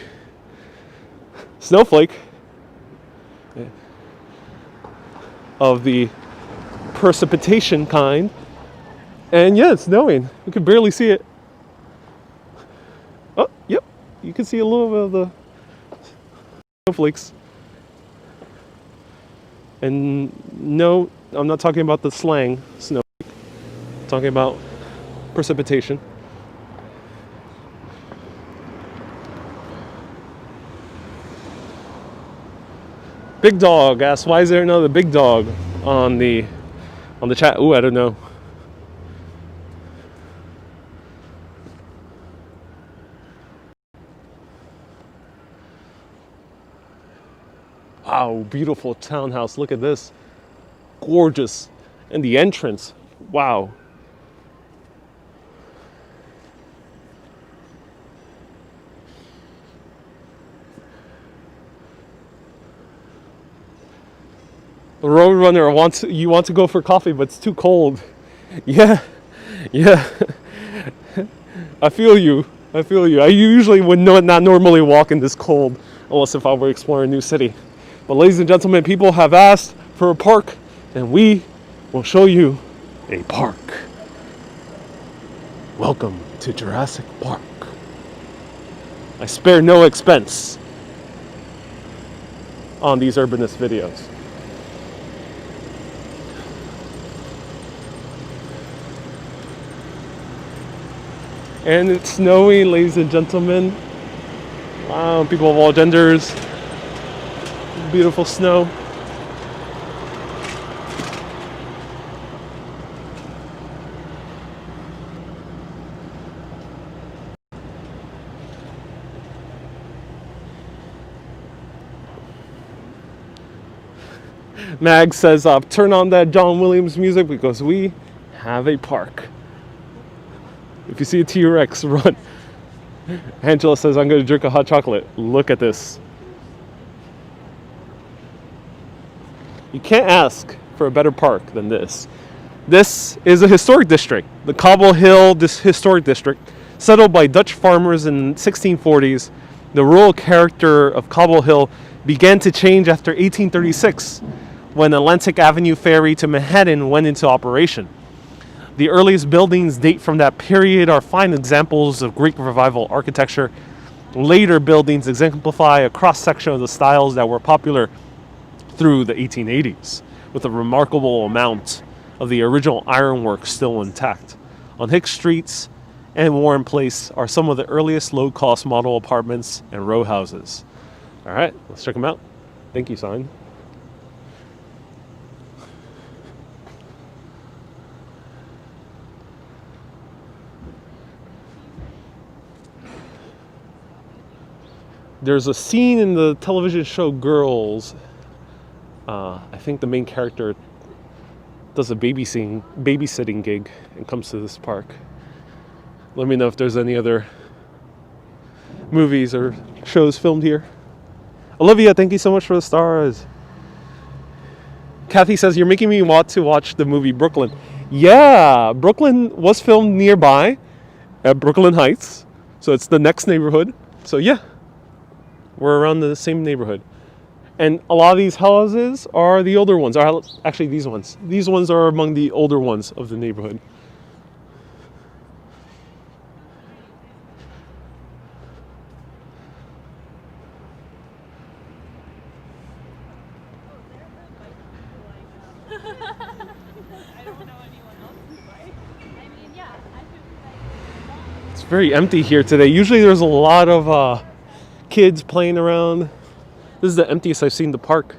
snowflake of the precipitation kind. And yeah, it's snowing. You can barely see it. Oh, yep. You can see a little bit of the snowflakes. And no, I'm not talking about the slang snowflake. I'm talking about precipitation. Big Dog asks, why is there another Big Dog on the chat? Ooh, I don't know. Wow, beautiful townhouse. Look at this. Gorgeous. And the entrance. Wow. The Roadrunner you want to go for coffee, but it's too cold. Yeah. I feel you. I usually would not normally walk in this cold unless if I were exploring a new city. But ladies and gentlemen, people have asked for a park, and we will show you a park. Welcome to Jurassic Park. I spare no expense on these Urbanist videos. And it's snowing, ladies and gentlemen. Wow, people of all genders. Beautiful snow. Mag says, turn on that John Williams music because we have a park. If you see a T-Rex, run. Angela says, I'm going to drink a hot chocolate. Look at this. You can't ask for a better park than this. This is a historic district, the Cobble Hill historic district, settled by Dutch farmers in the 1640s. The rural character of Cobble Hill began to change after 1836, when Atlantic Avenue ferry to Manhattan went into operation. The earliest buildings date from that period are fine examples of Greek Revival architecture. Later buildings exemplify a cross-section of the styles that were popular through the 1880s, with a remarkable amount of the original ironwork still intact. On Hicks Streets and Warren Place are some of the earliest low-cost model apartments and row houses. All right, let's check them out. Thank you, sign. There's a scene in the television show Girls. I think the main character does a babysitting gig and comes to this park. Let me know if there's any other movies or shows filmed here. Olivia, thank you so much for the stars. Kathy says, you're making me want to watch the movie Brooklyn. Yeah, Brooklyn was filmed nearby at Brooklyn Heights. So it's the next neighborhood. So yeah, we're around the same neighborhood. And a lot of these houses are the older ones. Are actually these ones. These ones are among the older ones of the neighborhood. It's very empty here today. Usually there's a lot of kids playing around. This is the emptiest I've seen the park.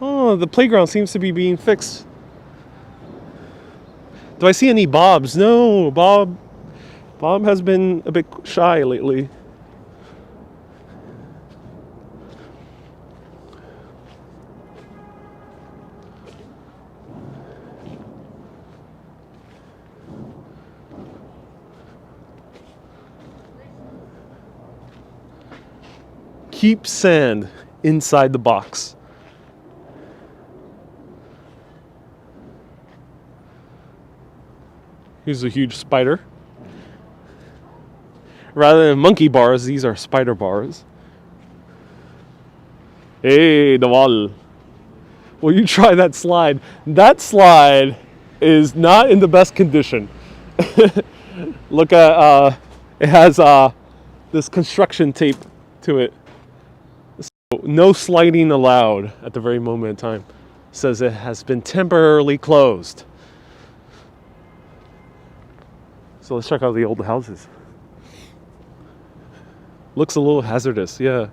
Oh, the playground seems to be being fixed. Do I see any Bobs? No, Bob has been a bit shy lately. Keep sand inside the box. Here's a huge spider. Rather than monkey bars, these are spider bars. Hey, the wall. Will you try that slide? That slide is not in the best condition. Look at, it has this construction tape to it. So no sliding allowed at the very moment in time. It says it has been temporarily closed. So let's check out the old houses. Looks a little hazardous, yeah.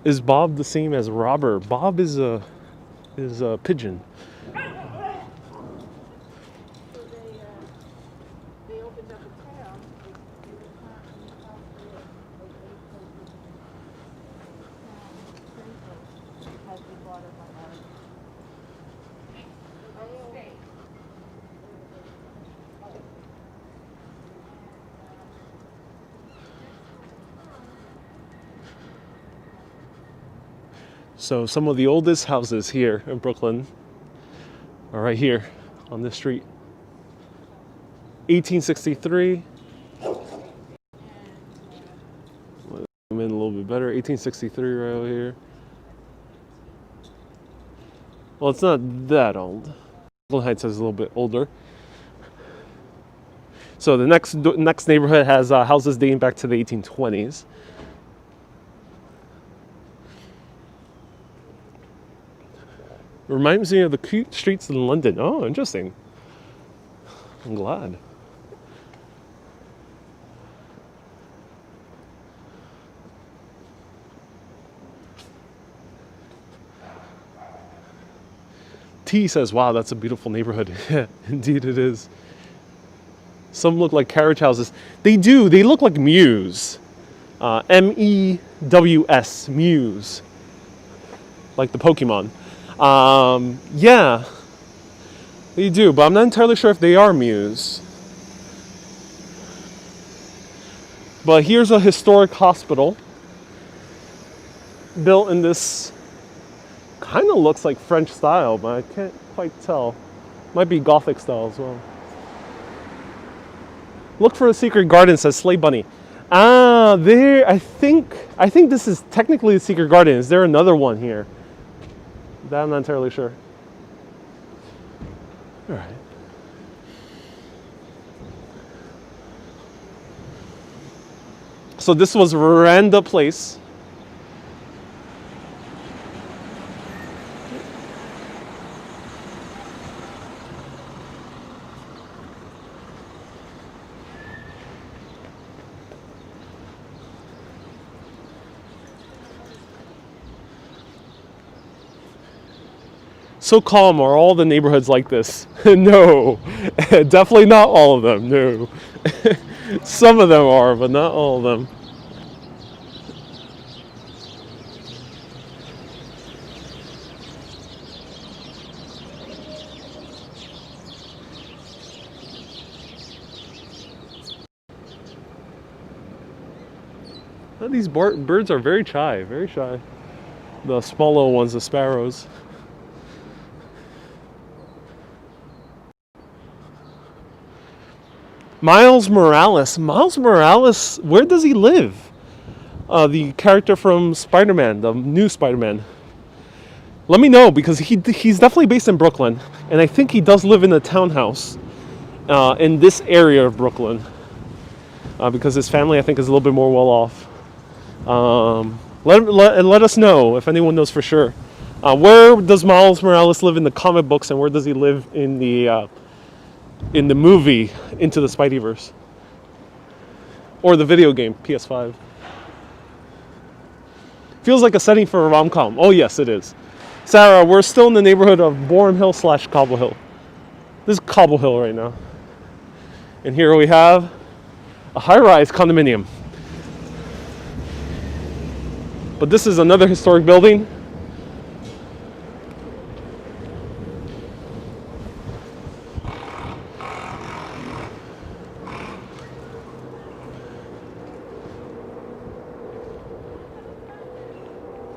Is Bob the same as Robber? Bob is a pigeon. They opened up a town. Has been bought up by others. So some of the oldest houses here in Brooklyn are right here on this street. 1863. Zoom in a little bit better. 1863 right over here. Well, it's not that old. Brooklyn Heights is a little bit older. So the next neighborhood has houses dating back to the 1820s. Reminds me of the cute streets in London. Oh, interesting. I'm glad. T says, wow, that's a beautiful neighborhood. Yeah, indeed it is. Some look like carriage houses. They do. They look like mews. M-E-W-S, mews. Like the Pokemon. Yeah, they do, but I'm not entirely sure if they are mews. But here's a historic hospital built in this kind of looks like French style, but I can't quite tell. Might be Gothic style as well. Look for a secret garden, says Slay Bunny. Ah, there. I think this is technically a secret garden. Is there another one here? That I'm not entirely sure. All right. So this was Miranda Place. So calm are all the neighborhoods like this? No, definitely not all of them, no. Some of them are, but not all of them. Oh, these birds are very shy, very shy. The small little ones, the sparrows. Miles Morales. Miles Morales, where does he live? the character from Spider-Man, the new Spider-Man. Let me know, because he's definitely based in Brooklyn, and I think he does live in a townhouse in this area of Brooklyn, because his family, I think, is a little bit more well off. Let us know if anyone knows for sure. Where does Miles Morales live in the comic books, and where does he live in the movie Into the Spideyverse, or the video game PS5? Feels like a setting for a rom-com. Oh yes, it is. Sarah, we're still in the neighborhood of Bourne Hill / Cobble Hill. This is Cobble Hill right now, and here we have a high-rise condominium. But this is another historic building.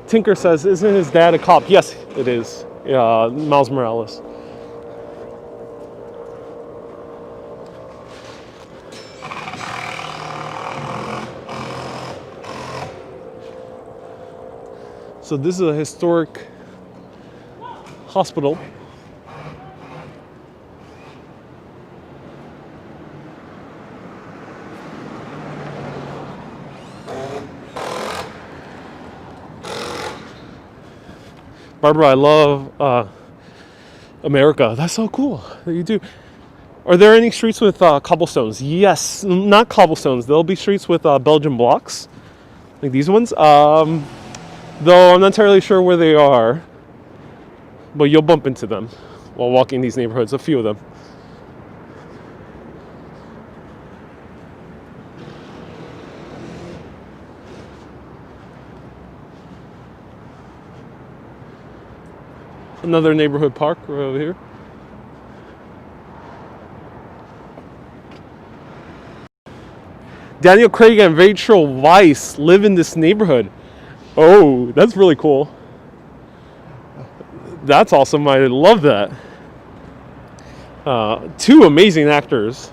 Tinker says, isn't his dad a cop? Yes, it is. Miles Morales. So this is a historic hospital. Barbara, I love America. That's so cool that you do. Are there any streets with cobblestones? Yes, not cobblestones. There'll be streets with Belgian blocks, like these ones. Though I'm not entirely sure where they are, but you'll bump into them while walking these neighborhoods, a few of them. Another neighborhood park right over here. Daniel Craig and Rachel Weisz live in this neighborhood. Oh, that's really cool. That's awesome. I love that. Two amazing actors.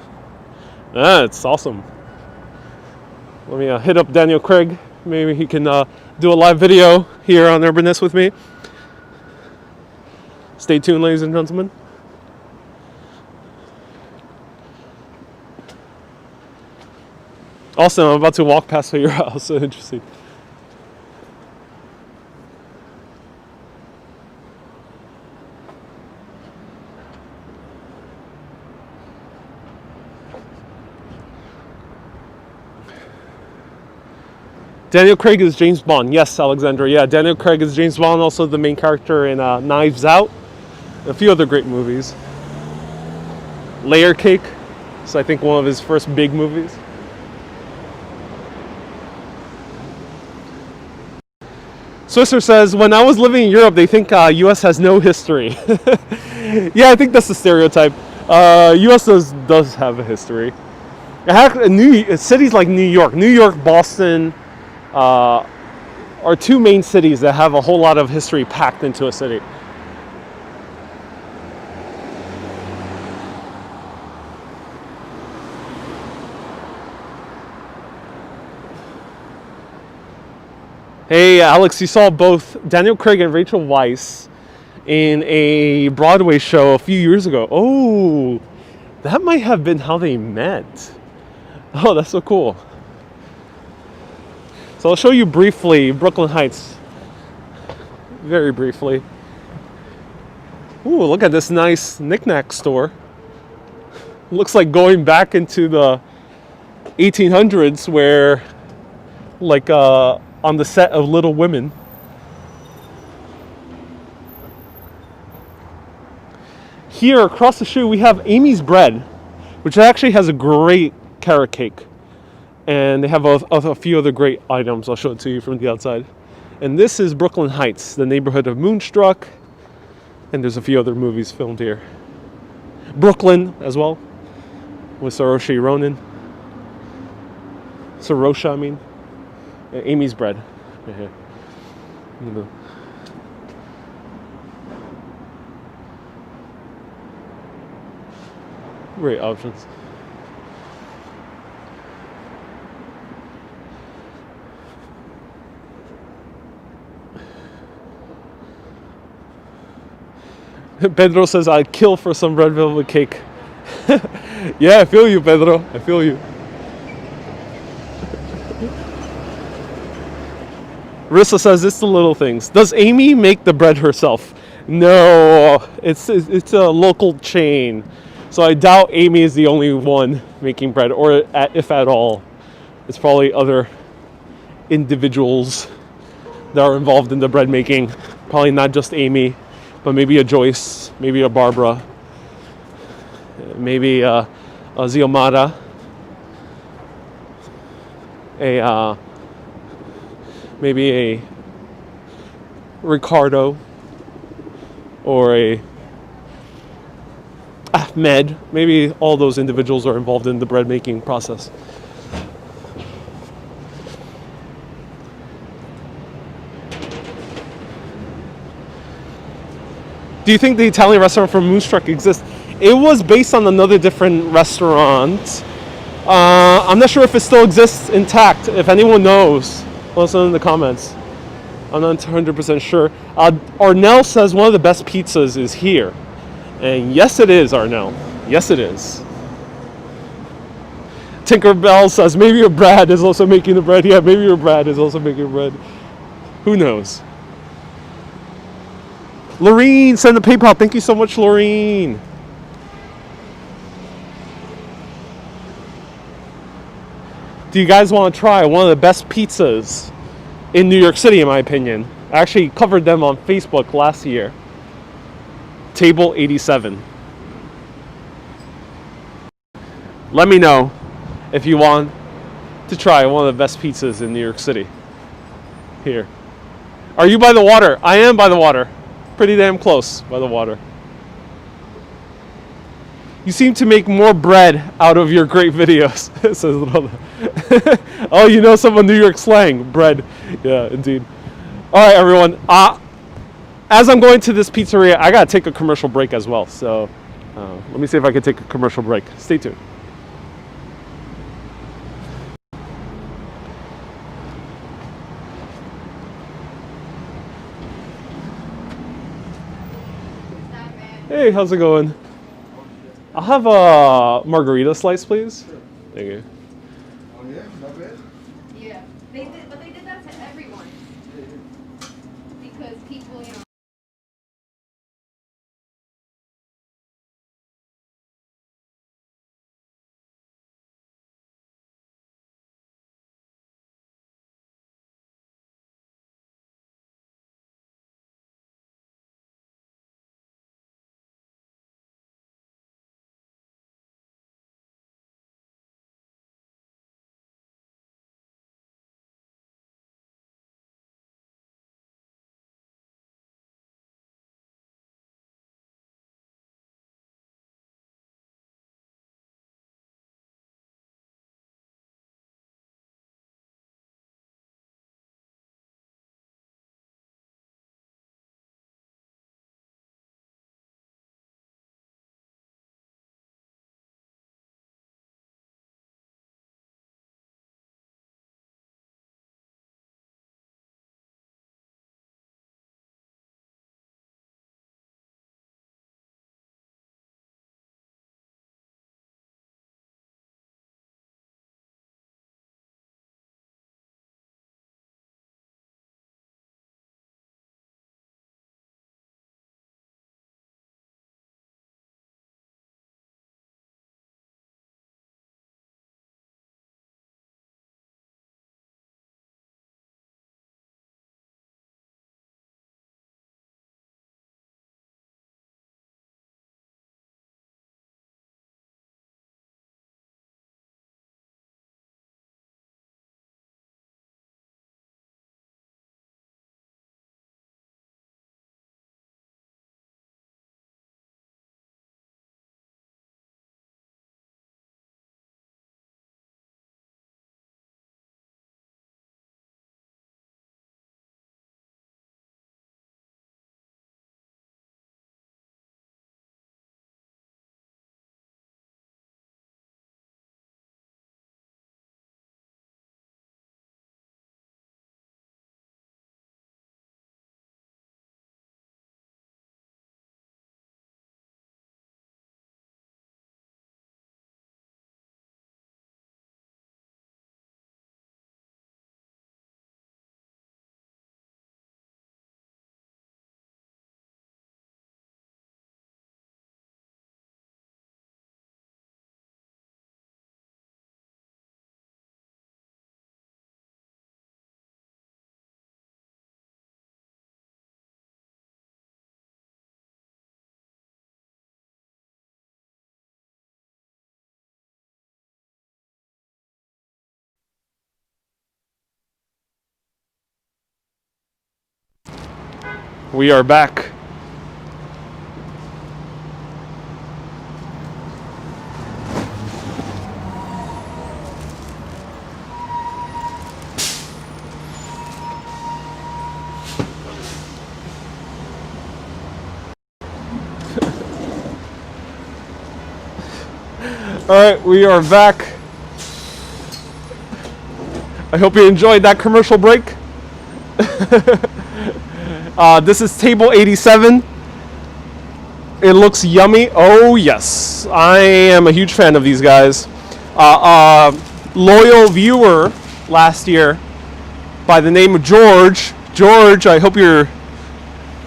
That's awesome. Let me hit up Daniel Craig. Maybe he can do a live video here on Urbanist with me. Stay tuned, ladies and gentlemen. Also, I'm about to walk past your house. So interesting. Daniel Craig is James Bond. Yes, Alexandra. Yeah, Daniel Craig is James Bond, also the main character in Knives Out. A few other great movies. Layer Cake. So I think one of his first big movies. Swisser says, when I was living in Europe, they think U.S. has no history. Yeah, I think that's the stereotype. U.S. does have a history. Cities like New York, Boston, are two main cities that have a whole lot of history packed into a city. Hey, Alex, you saw both Daniel Craig and Rachel Weisz in a Broadway show a few years ago. Oh, that might have been how they met. Oh, that's so cool. So I'll show you briefly Brooklyn Heights. Very briefly. Ooh, look at this nice knick-knack store. Looks like going back into the 1800s where, like, on the set of Little Women. Here across the street we have Amy's Bread, which actually has a great carrot cake. And they have a few other great items. I'll show it to you from the outside. And this is Brooklyn Heights, the neighborhood of Moonstruck. And there's a few other movies filmed here. Brooklyn as well, with Saoirse Ronan. Saoirse, I mean. Amy's Bread. Right here. Great options. Pedro says, I'd kill for some red velvet cake. Yeah, I feel you, Pedro. I feel you. Rissa says, it's the little things. Does Amy make the bread herself? No, it's a local chain. So I doubt Amy is the only one making bread, or if at all. It's probably other individuals that are involved in the bread making. Probably not just Amy, but maybe a Joyce, maybe a Barbara, maybe a Ziomara, maybe a Ricardo, or a Ahmed. Maybe all those individuals are involved in the bread making process. Do you think the Italian restaurant from Moonstruck exists? It was based on another different restaurant. I'm not sure if it still exists intact. If anyone knows, let us know in the comments. I'm not 100% sure. Arnell says one of the best pizzas is here. And yes, it is, Arnell. Yes, it is. Tinkerbell says maybe your Brad is also making the bread. Yeah, maybe your Brad is also making bread. Who knows? Lorene, send the PayPal. Thank you so much, Lorene. Do you guys want to try one of the best pizzas in New York City, in my opinion? I actually covered them on Facebook last year. Table 87. Let me know if you want to try one of the best pizzas in New York City. Here. Are you by the water? I am by the water. Pretty damn close by the water. You seem to make more bread out of your great videos. Says oh, you know some of New York slang. Bread. Yeah, indeed. All right, everyone. As I'm going to this pizzeria, I got to take a commercial break as well. So let me see if I can take a commercial break. Stay tuned. Hey, how's it going? I'll have a margarita slice, please. Thank you. Oh yeah, not bad. Yeah. But they did that to everyone. Because people, you know. We are back. All right, we are back. I hope you enjoyed that commercial break. This is table 87. It looks yummy. Oh yes, I am a huge fan of these guys. Loyal viewer last year by the name of George. George, I hope you're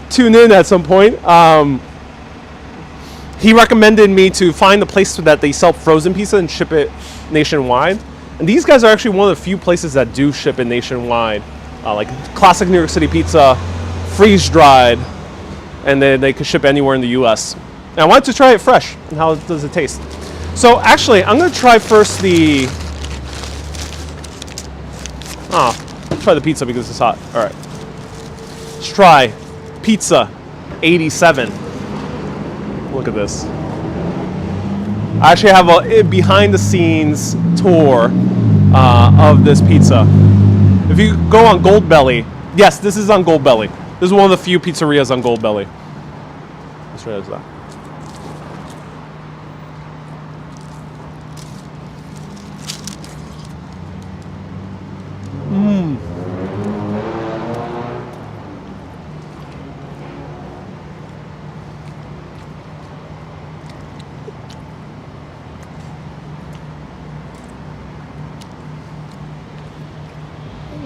tuned in at some point. He recommended me to find a place that they sell frozen pizza and ship it nationwide. And these guys are actually one of the few places that do ship it nationwide. Like classic New York City pizza, freeze dried, and then they could ship anywhere in the US. And I wanted to try it fresh. And how does it taste? So actually, I'm gonna try first the, try the pizza because it's hot. All right. Let's try pizza 87. Look at this. I actually have a behind the scenes tour of this pizza. If you go on Goldbelly, yes, this is on Goldbelly. This is one of the few pizzerias on Goldbelly. Let's try that.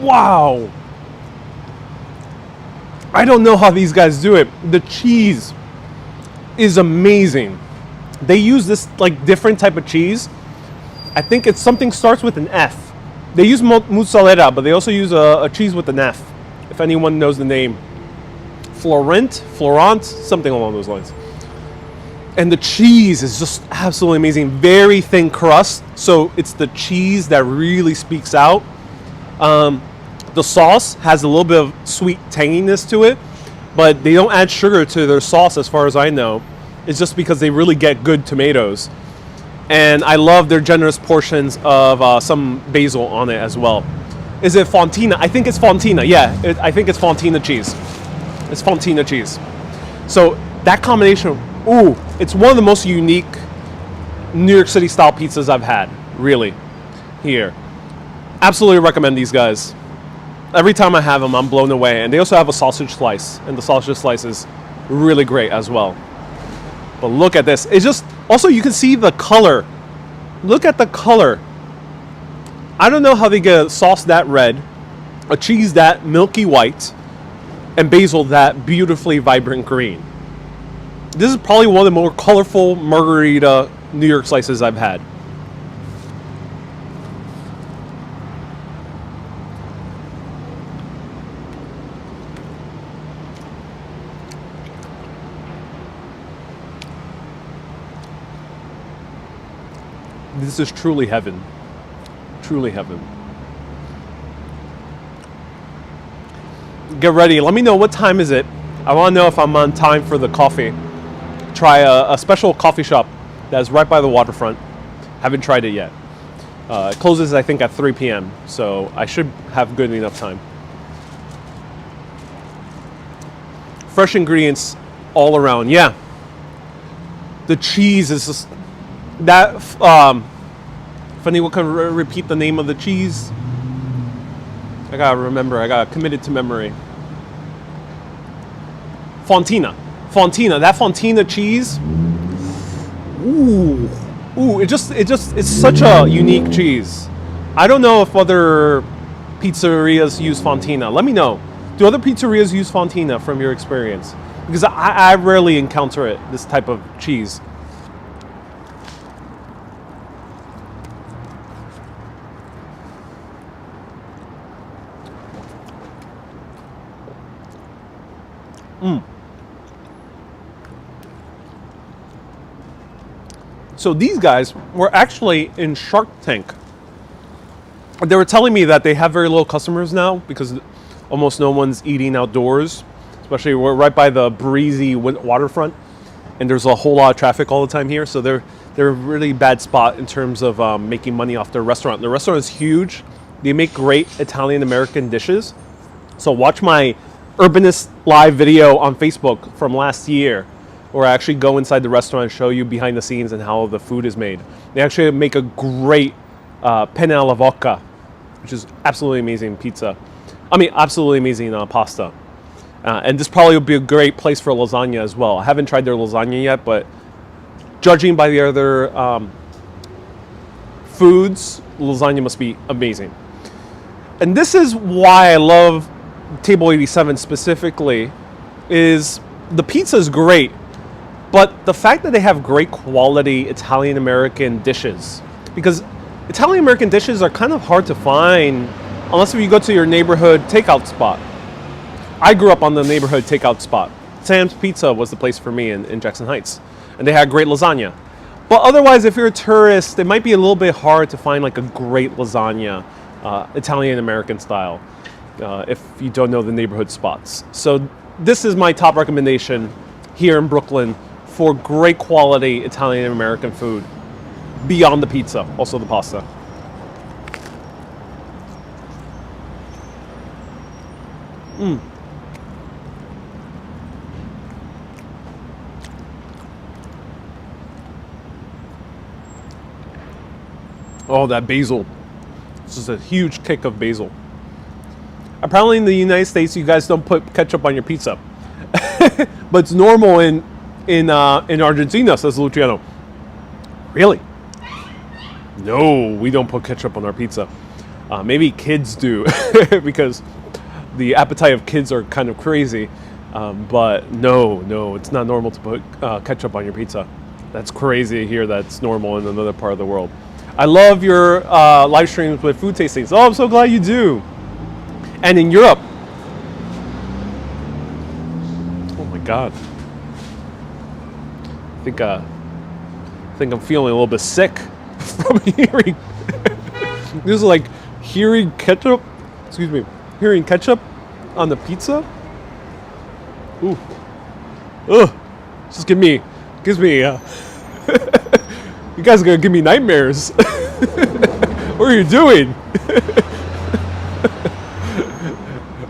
Wow. I don't know how these guys do it. The cheese is amazing. They use this like different type of cheese. I think it's something starts with an F. They use mozzarella, but they also use a cheese with an F. If anyone knows the name. Florent, something along those lines. And the cheese is just absolutely amazing. Very thin crust, so it's the cheese that really speaks out. The sauce has a little bit of sweet tanginess to it, but they don't add sugar to their sauce as far as I know. It's just because they really get good tomatoes. And I love their generous portions of some basil on it as well. Is it Fontina? I think it's Fontina. Yeah, I think it's Fontina cheese. It's Fontina cheese. So that combination, ooh, it's one of the most unique New York City style pizzas I've had, really, here. Absolutely recommend these guys. Every time I have them, I'm blown away. And they also have a sausage slice, and the sausage slice is really great as well. But look at this. It's just, also you can see the color. Look at the color. I don't know how they get a sauce that red, a cheese that milky white, and basil that beautifully vibrant green. This is probably one of the more colorful margarita New York slices I've had. This is truly heaven. Truly heaven. Get ready. Let me know what time is it. I want to know if I'm on time for the coffee. Try a special coffee shop that's right by the waterfront. Haven't tried it yet. It closes, I think, at 3 p.m. So I should have good enough time. Fresh ingredients all around. Yeah. The cheese is just... That, if anyone can repeat the name of the cheese, I gotta remember. I gotta commit it to memory. Fontina. That Fontina cheese. Ooh! It's such a unique cheese. I don't know if other pizzerias use Fontina. Let me know. Do other pizzerias use Fontina from your experience? Because I rarely encounter it. This type of cheese. So these guys were actually in Shark Tank. They were telling me that they have very little customers now because almost no one's eating outdoors. especially we're right by the breezy waterfront, and there's a whole lot of traffic all the time here. So they're a really bad spot in terms of making money off their restaurant. The restaurant is huge. They make great Italian American dishes. So watch my Urbanist live video on Facebook from last year, where I actually go inside the restaurant and show you behind the scenes and how the food is made. They actually make a great penne alla vodka, which is absolutely amazing pizza. I mean, absolutely amazing pasta. And this probably would be a great place for lasagna as well. I haven't tried their lasagna yet, but judging by the other foods, lasagna must be amazing. And this is why I love Table 87 specifically, is the pizza is great, but the fact that they have great quality Italian American dishes, because Italian American dishes are kind of hard to find unless if you go to your neighborhood takeout spot. I grew up on the neighborhood takeout spot. Sam's Pizza was the place for me in Jackson Heights, and they had great lasagna. But otherwise, if you're a tourist, it might be a little bit hard to find like a great lasagna, Italian American style, if you don't know the neighborhood spots. So this is my top recommendation here in Brooklyn for great quality Italian American food beyond the pizza, also the pasta. Oh, that basil. This is a huge kick of basil. Apparently in the United States, you guys don't put ketchup on your pizza. But it's normal in Argentina, says Luciano. Really? No, we don't put ketchup on our pizza. Maybe kids do, because the appetite of kids are kind of crazy. But no, it's not normal to put ketchup on your pizza. That's crazy to hear that's normal in another part of the world. I love your live streams with food tastings. Oh, I'm so glad you do. And in Europe. Oh my God. I think I'm feeling a little bit sick from hearing. This is like hearing ketchup. Excuse me. Hearing ketchup on the pizza. Ooh. Ugh. Just gives me. You guys are gonna give me nightmares. What are you doing?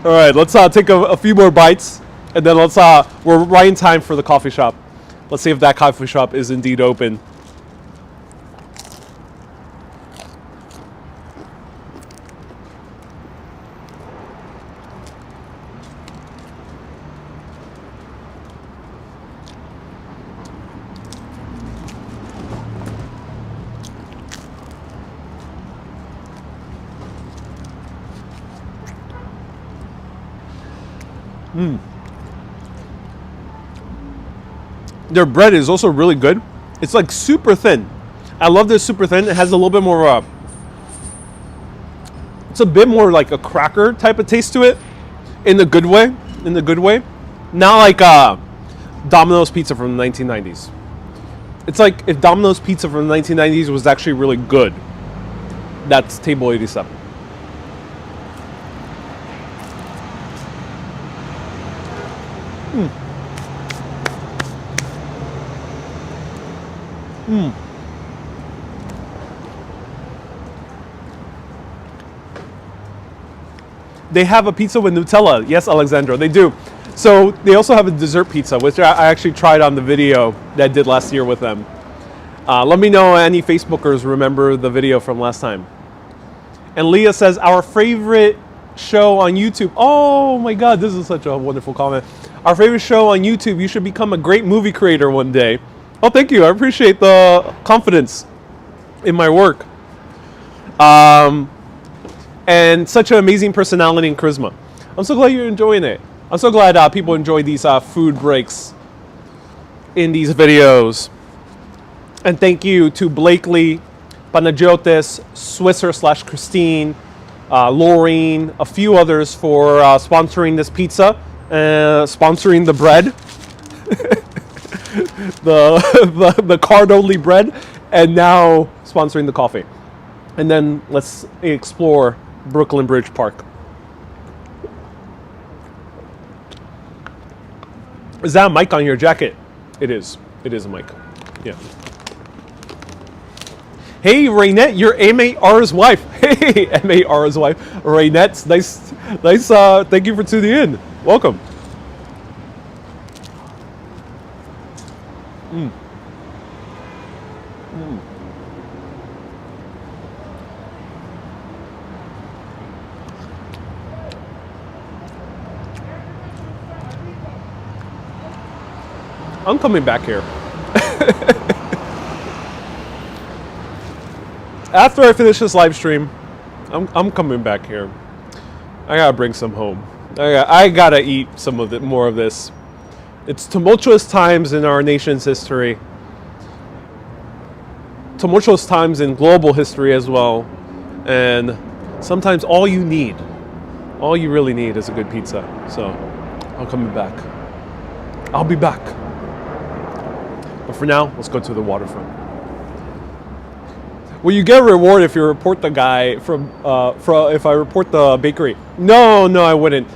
All right, let's take a few more bites, and then we're right in time for the coffee shop. Let's see if that coffee shop is indeed open. Their bread is also really good. It's like super thin. I love this super thin. It has a little bit more it's a bit more like a cracker type of taste to it, in the good way. Not like Domino's pizza from the 1990s. It's like if Domino's pizza from the 1990s was actually really good. That's Table 87. They have a pizza with Nutella. Yes, Alexandra, they do. So they also have a dessert pizza, which I actually tried on the video that I did last year with them. Let me know any Facebookers remember the video from last time. And Leah says, our favorite show on YouTube. Oh my God, this is such a wonderful comment. Our favorite show on YouTube. You should become a great movie creator one day. Oh, thank you. I appreciate the confidence in my work. And such an amazing personality and charisma. I'm so glad you're enjoying it. I'm so glad people enjoy these food breaks in these videos. And thank you to Blakely, Panagiotis, Swisser/Christine, Laureen, a few others for sponsoring this pizza, sponsoring the bread, the card-only bread, and now sponsoring the coffee. And then let's explore Brooklyn Bridge Park. Is that a mic on your jacket? It is. It is a mic. Yeah. Hey, Raynette, you're MAR's wife. Hey, MAR's wife. Raynette, nice. Thank you for tuning in. Welcome. I'm coming back here. After I finish this live stream, I'm coming back here. I gotta bring some home. I gotta eat some of it, more of this. It's tumultuous times in our nation's history. Tumultuous times in global history as well. And sometimes all you really need is a good pizza. So I'm coming back. I'll be back. But for now, let's go to the waterfront. Will you get a reward if you report the guy if I report the bakery? No, I wouldn't.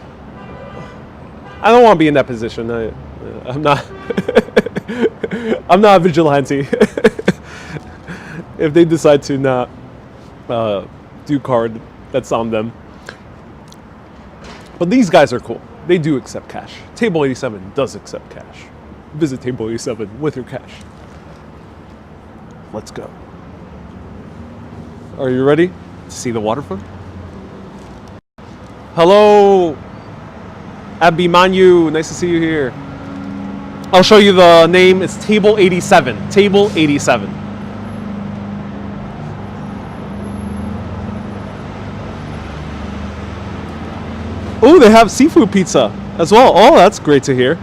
I don't want to be in that position. I'm not. I'm not a vigilante. If they decide to not do card, that's on them. But these guys are cool. They do accept cash. Table 87 does accept cash. Visit Table 87 with your cash. Let's go. Are you ready to see the waterfront? Hello, Abimanyu. Nice to see you here. I'll show you the name. It's Table 87. Table 87. Oh, they have seafood pizza as well. Oh, that's great to hear.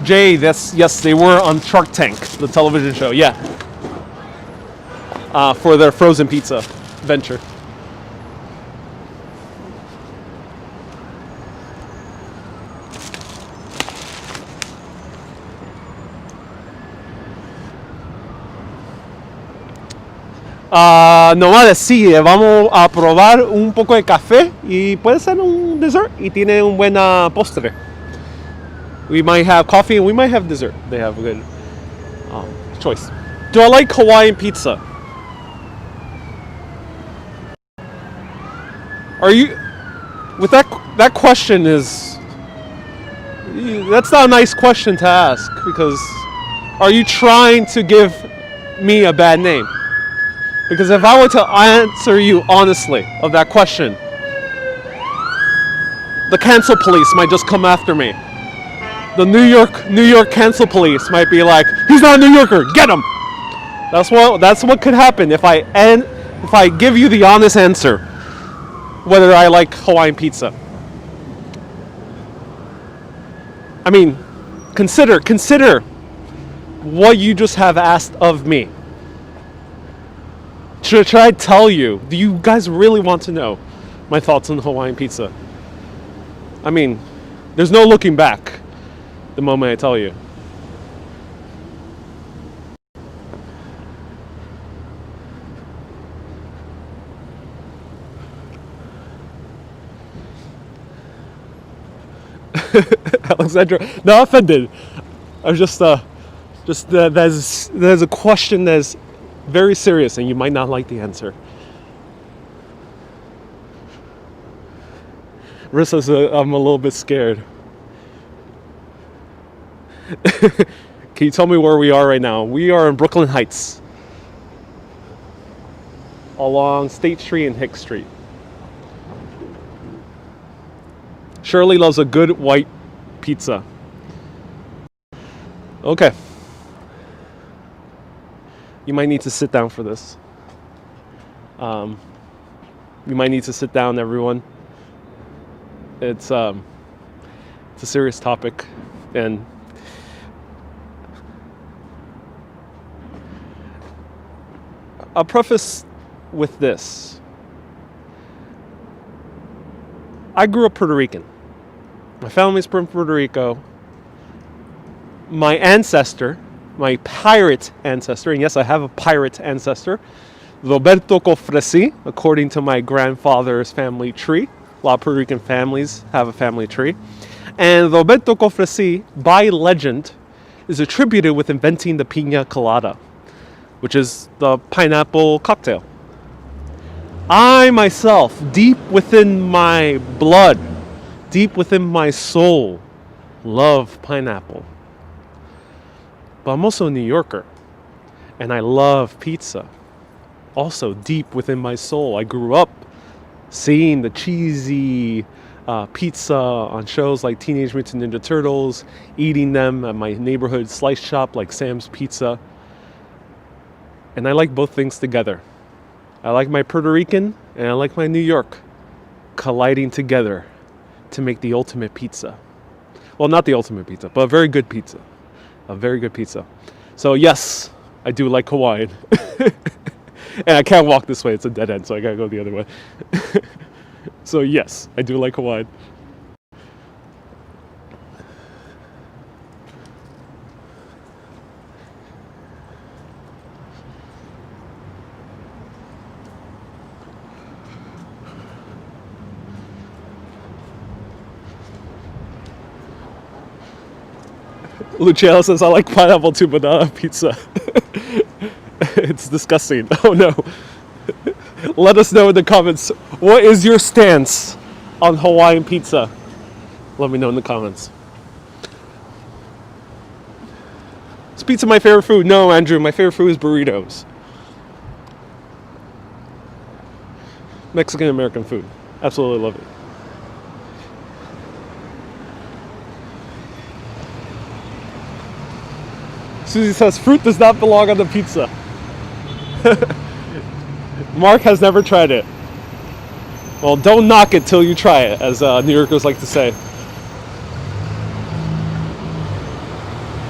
Jay, yes, they were on Shark Tank, the television show. Yeah, for their frozen pizza venture. Nomás sí, vamos a probar un poco de café y puede ser un dessert y tiene un buen postre. We might have coffee and we might have dessert. They have a good choice. Do I like Hawaiian pizza? Are you... With that question is... That's not a nice question to ask, because are you trying to give me a bad name? Because if I were to answer you honestly of that question, the cancel police might just come after me. The New York cancel police might be like, he's not a New Yorker, get him. That's what could happen if I give you the honest answer whether I like Hawaiian pizza. I mean, consider what you just have asked of me. Should I tell you? Do you guys really want to know my thoughts on Hawaiian pizza? I mean, there's no looking back the moment I tell you. Alexandra, not offended. I was just there's a question that's very serious and you might not like the answer. Rissa says I'm a little bit scared. Can you tell me where we are right now? We are in Brooklyn Heights, along State Street and Hicks Street. Shirley loves a good white pizza. Okay. You might need to sit down for this. You might need to sit down, everyone. It's a serious topic, and I'll preface with this. I grew up Puerto Rican. My family's from Puerto Rico. My ancestor my pirate ancestor, and yes, I have a pirate ancestor, Roberto Cofresi, according to my grandfather's family tree. A lot of Puerto Rican families have a family tree. And Roberto Cofresi, by legend, is attributed with inventing the piña colada, which is the pineapple cocktail. I myself, deep within my blood, deep within my soul, love pineapple. But I'm also a New Yorker, and I love pizza. Also deep within my soul, I grew up seeing the cheesy pizza on shows like Teenage Mutant Ninja Turtles, eating them at my neighborhood slice shop like Sam's Pizza. And I like both things together. I like my Puerto Rican and I like my New York colliding together to make the ultimate pizza. Well, not the ultimate pizza, but a very good pizza. A very good pizza. So yes, I do like Hawaiian. And I can't walk this way, it's a dead end, so I gotta go the other way. So yes, I do like Hawaiian. Luciano says, I like pineapple too, but not on pizza. It's disgusting. Oh no. Let us know in the comments. What is your stance on Hawaiian pizza? Let me know in the comments. Is pizza my favorite food? No, Andrew. My favorite food is burritos. Mexican American food. Absolutely love it. Susie says, fruit does not belong on the pizza. Mark has never tried it. Well, don't knock it till you try it, as New Yorkers like to say.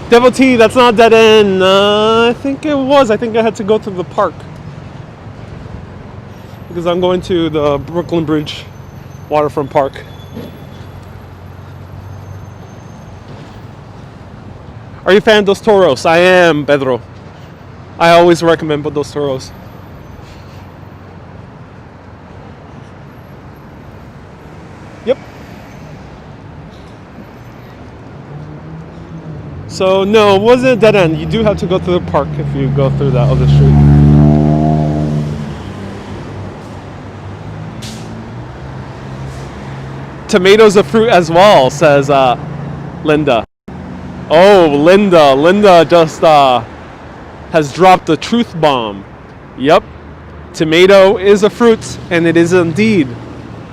Devotee, that's not dead end. I think it was. I think I had to go through the park. Because I'm going to the Brooklyn Bridge waterfront park. Are you a fan of Dos Toros? I am, Pedro. I always recommend Dos Toros. Yep. So no, it wasn't a dead end. You do have to go through the park if you go through that other street. Tomatoes a fruit as well, says Linda. Oh, Linda just has dropped the truth bomb. Yep, tomato is a fruit, and it is indeed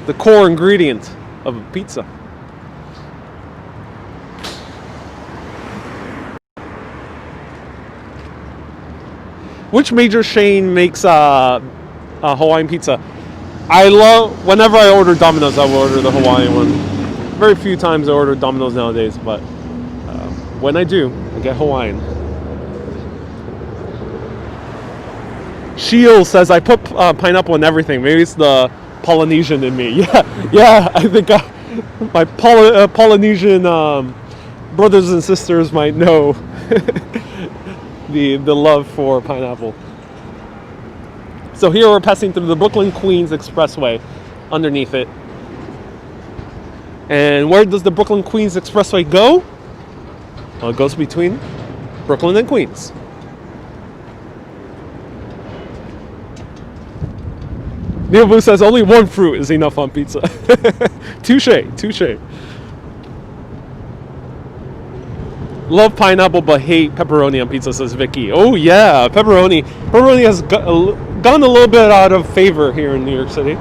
the core ingredient of a pizza. Which major chain makes Hawaiian pizza? Whenever I order Domino's, I will order the Hawaiian one. Very few times I order Domino's nowadays, but when I do, I get Hawaiian. Shield says, I put pineapple in everything. Maybe it's the Polynesian in me. Yeah, I think my Polynesian brothers and sisters might know the love for pineapple. So here we're passing through the Brooklyn Queens Expressway underneath it. And where does the Brooklyn Queens Expressway go? Well, it goes between Brooklyn and Queens. Neil Boo says only one fruit is enough on pizza. Touche. Love pineapple but hate pepperoni on pizza, says Vicky. Oh yeah, pepperoni. Pepperoni has gone a little bit out of favor here in New York City.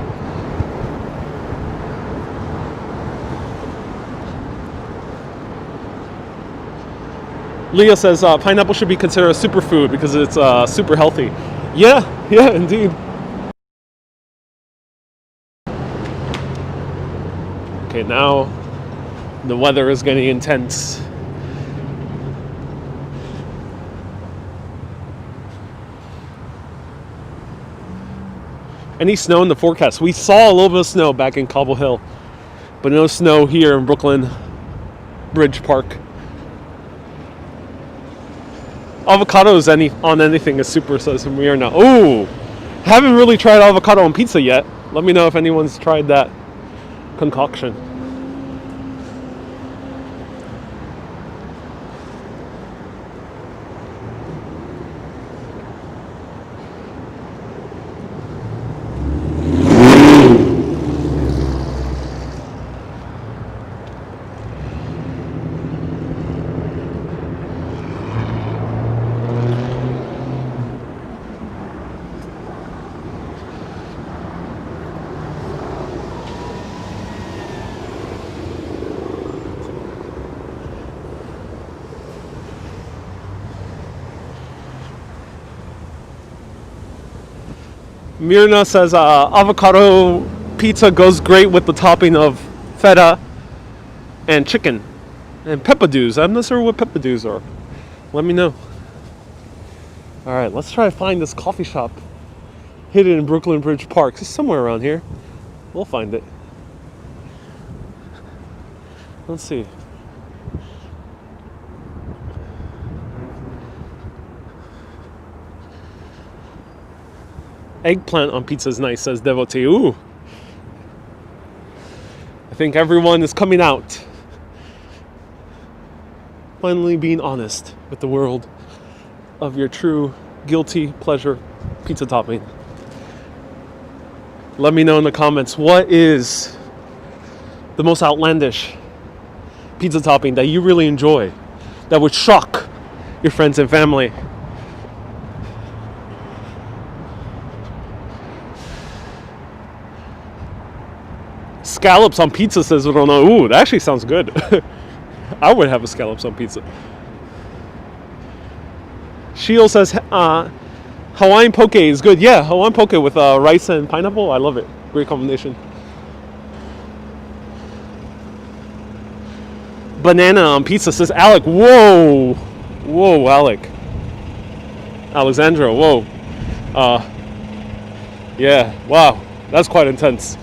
Leah says pineapple should be considered a superfood because it's super healthy. Yeah, indeed. Okay, now the weather is getting intense. Any snow in the forecast? We saw a little bit of snow back in Cobble Hill, but no snow here in Brooklyn Bridge Park. Avocados on anything is super, says Mirna. Oh, haven't really tried avocado on pizza yet. Let me know if anyone's tried that concoction. Mirna says avocado pizza goes great with the topping of feta and chicken and peppadews. I'm not sure what peppadews are. Let me know. All right, let's try to find this coffee shop hidden in Brooklyn Bridge Park. It's somewhere around here. We'll find it. Let's see. Eggplant on pizza is nice, says Devotee. Ooh. I think everyone is coming out. Finally being honest with the world of your true guilty pleasure pizza topping. Let me know in the comments, what is the most outlandish pizza topping that you really enjoy, that would shock your friends and family? Scallops on pizza, says Rona. Ooh, that actually sounds good. I would have a scallops on pizza. Sheil says Hawaiian poke is good. Yeah, Hawaiian poke with rice and pineapple. I love it. Great combination. Banana on pizza, says Alec. Whoa. Whoa, Alec. Alexandra, whoa. Yeah, wow. That's quite intense.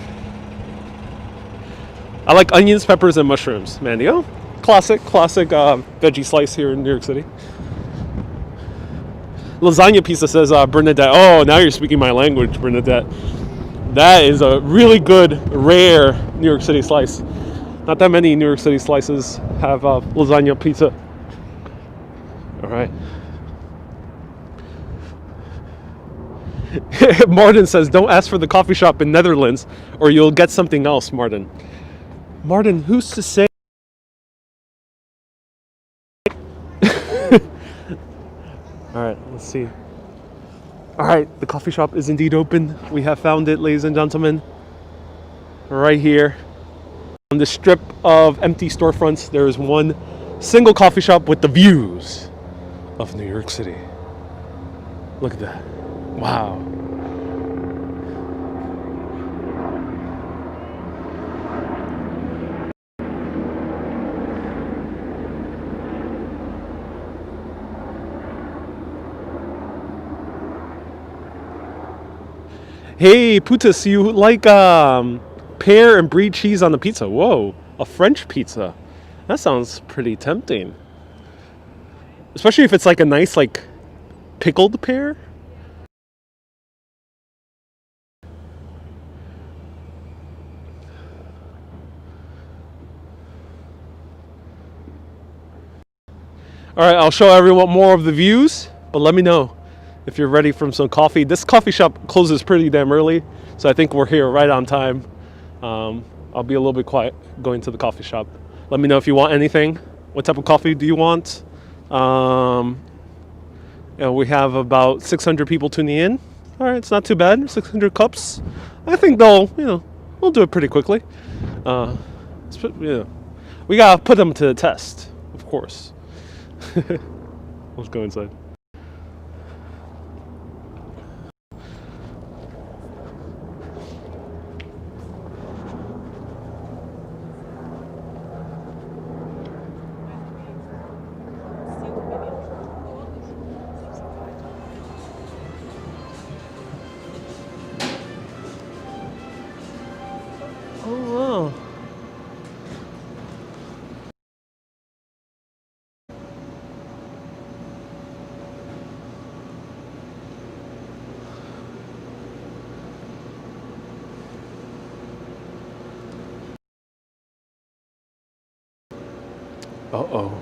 I like onions, peppers, and mushrooms. Mandio. Classic veggie slice here in New York City. Lasagna pizza, says Bernadette. Oh, now you're speaking my language, Bernadette. That is a really good, rare New York City slice. Not that many New York City slices have lasagna pizza. All right. Martin says, don't ask for the coffee shop in Netherlands or you'll get something else, Martin. Martin, who's to say? All right, let's see. All right, the coffee shop is indeed open. We have found it, ladies and gentlemen. Right here. On the strip of empty storefronts, there is one single coffee shop with the views of New York City. Look at that. Wow. Hey, Putis, you like pear and brie cheese on the pizza? Whoa, a French pizza. That sounds pretty tempting. Especially if it's like a nice, like, pickled pear. All right, I'll show everyone more of the views, but let me know if you're ready for some coffee. This coffee shop closes pretty damn early, so I think we're here right on time. I'll be a little bit quiet going to the coffee shop. Let me know if you want anything. What type of coffee do you want? We have about 600 people tuning in. All right, it's not too bad. 600 cups. I think we'll do it pretty quickly. We gotta put them to the test, of course. Let's go inside. Oh, wow. Uh-oh.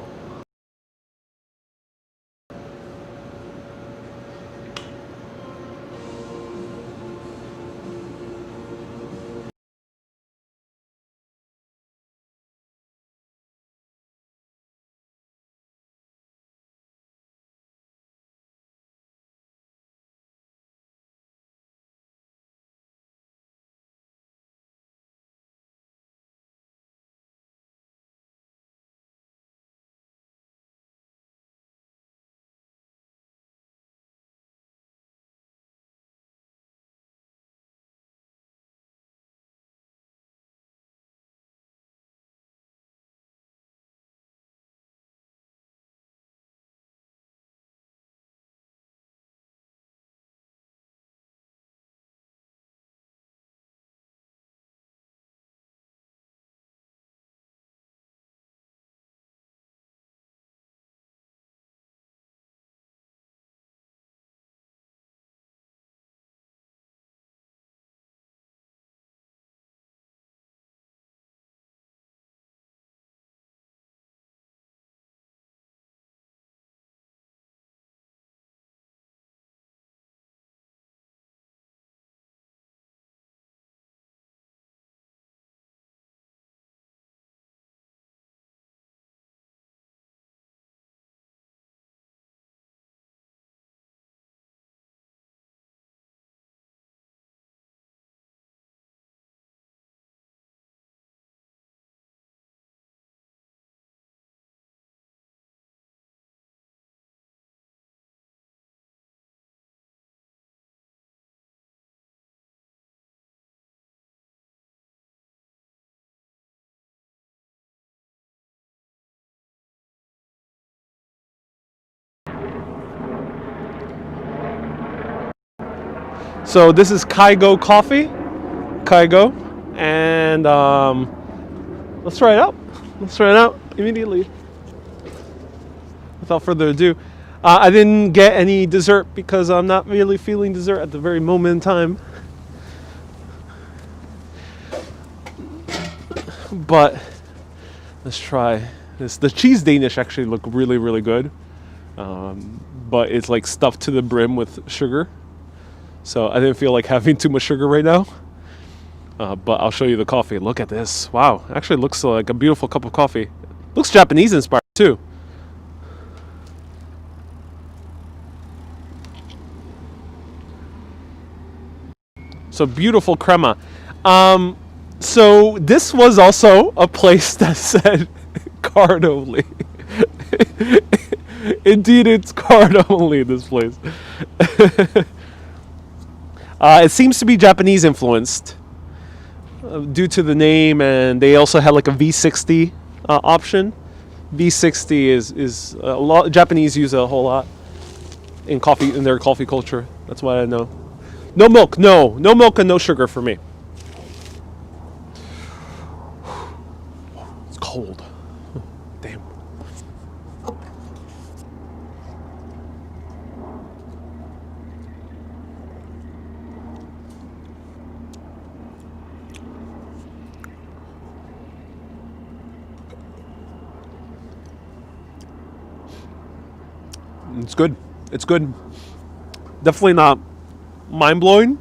So this is Kygo coffee. Kygo. And let's try it out. Let's try it out immediately. Without further ado. I didn't get any dessert because I'm not really feeling dessert at the very moment in time. But let's try this. The cheese Danish actually look really, really good. But it's like stuffed to the brim with sugar. So I didn't feel like having too much sugar right now. But I'll show you the coffee. Look at this. Wow. Actually looks like a beautiful cup of coffee. Looks Japanese inspired too. So beautiful crema. So this was also a place that said card only. Indeed, it's card only, this place. It seems to be Japanese influenced due to the name, and they also had like a V60 option. V60 is a lot. Japanese use it a whole lot in coffee, in their coffee culture. That's what I know. No milk, no milk and no sugar for me. It's cold. Damn. It's good. It's good. Definitely not mind-blowing,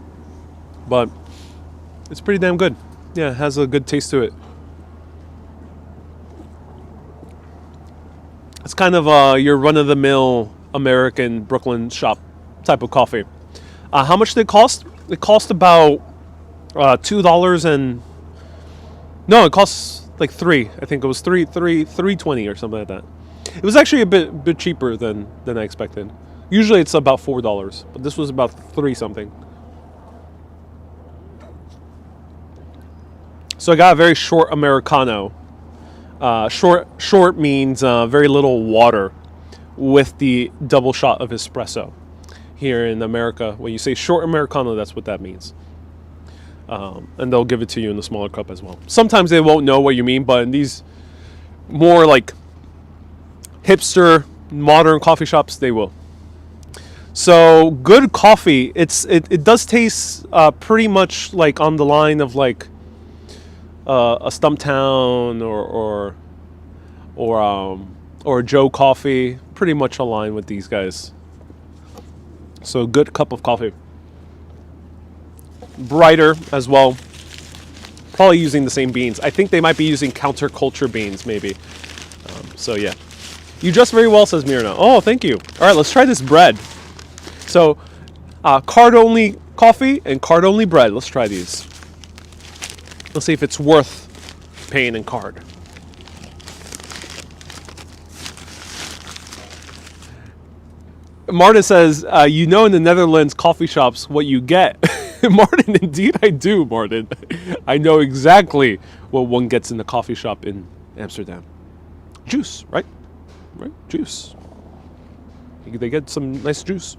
but it's pretty damn good. Yeah, it has a good taste to it. It's kind of your run-of-the-mill American Brooklyn shop type of coffee. How much did it cost? It cost about $2 and no, it costs like $3. I think it was $3.20 or something like that. It was actually a bit cheaper than I expected. Usually it's about $4, but this was about $3 something. So I got a very short Americano. Short means very little water with the double shot of espresso. Here in America, when you say short Americano, that's what that means. And they'll give it to you in the smaller cup as well. Sometimes they won't know what you mean, but in these more like hipster, modern coffee shops, they will. So good coffee. It does taste pretty much like on the line of like a Stumptown or Joe Coffee. Pretty much aligned with these guys. So good cup of coffee. Brighter as well. Probably using the same beans. I think they might be using counterculture beans, maybe. So yeah. You dress very well, says Mirna. Oh, thank you. All right, let's try this bread. So, card-only coffee and card-only bread. Let's try these. Let's see if it's worth paying in card. Martin says, you know in the Netherlands coffee shops what you get. Martin, indeed I do, Martin. I know exactly what one gets in the coffee shop in Amsterdam. Juice, right? Right? Juice. They get some nice juice.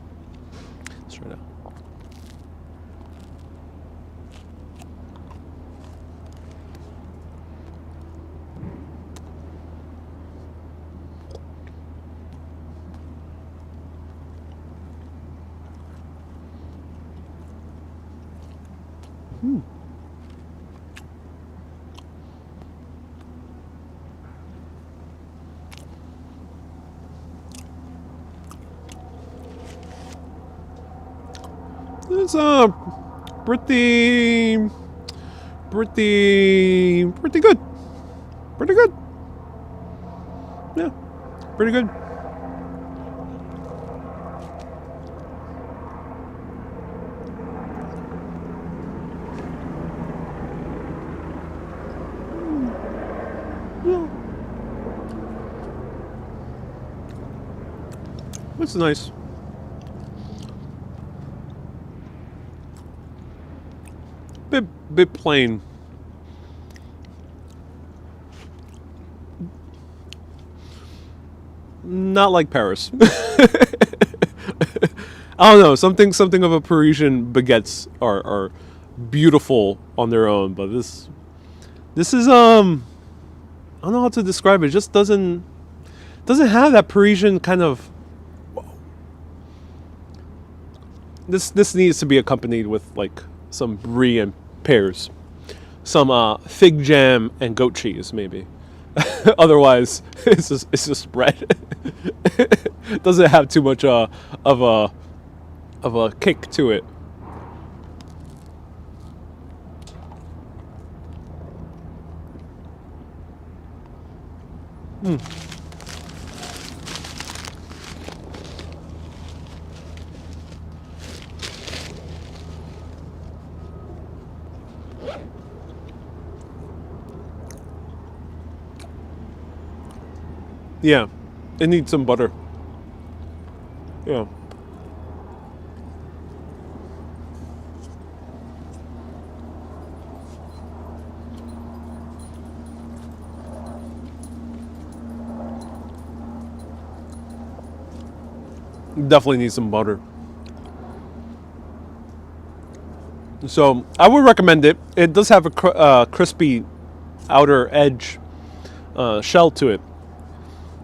Let's try it out. It's pretty good. Pretty good. Yeah, pretty good. Yeah. That's nice. Bit plain. Not like Paris. I don't know. Something of a Parisian baguettes are beautiful on their own, but this is I don't know how to describe it. It just doesn't have that Parisian kind of. This needs to be accompanied with like some brie and pears, some fig jam and goat cheese, maybe. Otherwise, it's just bread. Doesn't have too much of a kick to it. Yeah, it needs some butter. Yeah. Definitely needs some butter. So I would recommend it. It does have a crispy outer edge shell to it.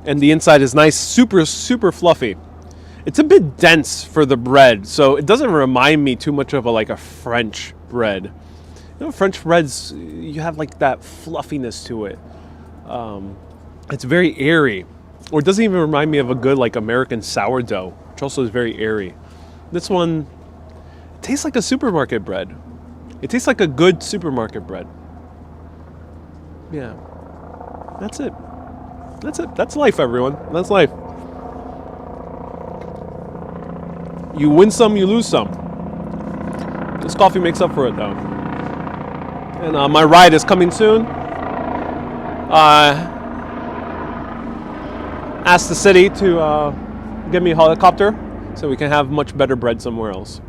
And the inside is nice, super fluffy. It's a bit dense for the bread, so it doesn't remind me too much of a French bread. You know, French breads, you have like that fluffiness to it. It's very airy. Or it doesn't even remind me of a good like American sourdough, which also is very airy. This one tastes like a supermarket bread. It tastes like a good supermarket bread. Yeah, that's it. That's it. That's life, everyone. That's life. You win some, you lose some. This coffee makes up for it, though. And my ride is coming soon. Ask the city to give me a helicopter so we can have much better bread somewhere else.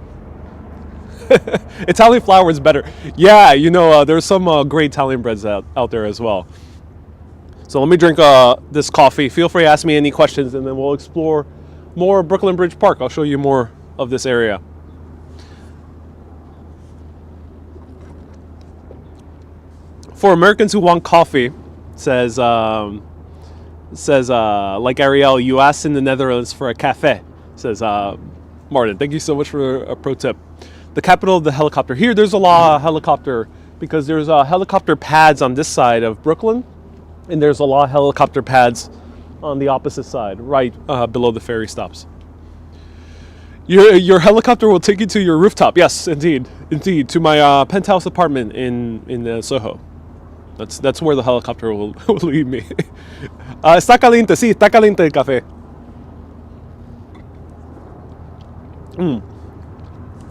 Italian flour is better. Yeah, you know, there's some great Italian breads out there as well. So let me drink this coffee. Feel free to ask me any questions, and then we'll explore more Brooklyn Bridge Park. I'll show you more of this area. For Americans who want coffee, says like Ariel, you asked in the Netherlands for a cafe. Says Martin. Thank you so much for a pro tip. The capital of the helicopter. Here, there's a lot of helicopter because there's helicopter pads on this side of Brooklyn. And there's a lot of helicopter pads on the opposite side, right below the ferry stops. Your helicopter will take you to your rooftop. Yes, indeed, to my penthouse apartment in Soho. That's where the helicopter will lead me. Está caliente, sí, está caliente el café.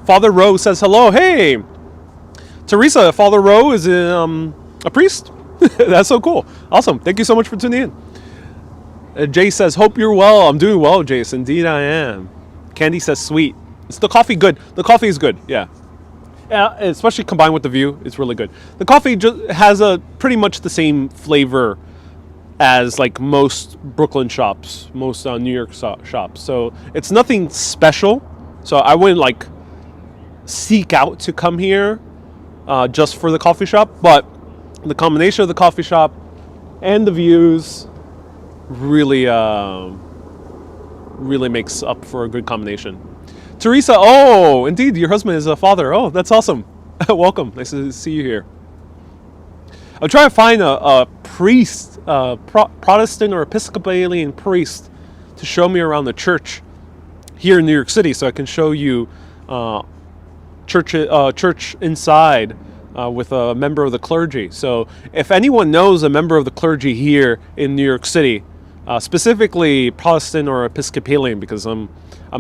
Father Rowe says hello. Hey, Teresa. Father Rowe is a priest. That's so cool. Awesome. Thank you so much for tuning in. Jay says, hope you're well. I'm doing well, Jace. Indeed, I am. Candy says, sweet. Is the coffee good? The coffee is good. Yeah. Especially combined with the view, it's really good. The coffee has a pretty much the same flavor as like most Brooklyn shops, most New York shops. So it's nothing special. So I wouldn't like seek out to come here just for the coffee shop. But the combination of the coffee shop and the views really makes up for a good combination. Teresa, oh, indeed, your husband is a father. Oh, that's awesome. Welcome. Nice to see you here. I'm trying to find a priest, Protestant or Episcopalian priest, to show me around the church here in New York City, so I can show you church inside with a member of the clergy. So if anyone knows a member of the clergy here in New York City, specifically Protestant or Episcopalian, because I'm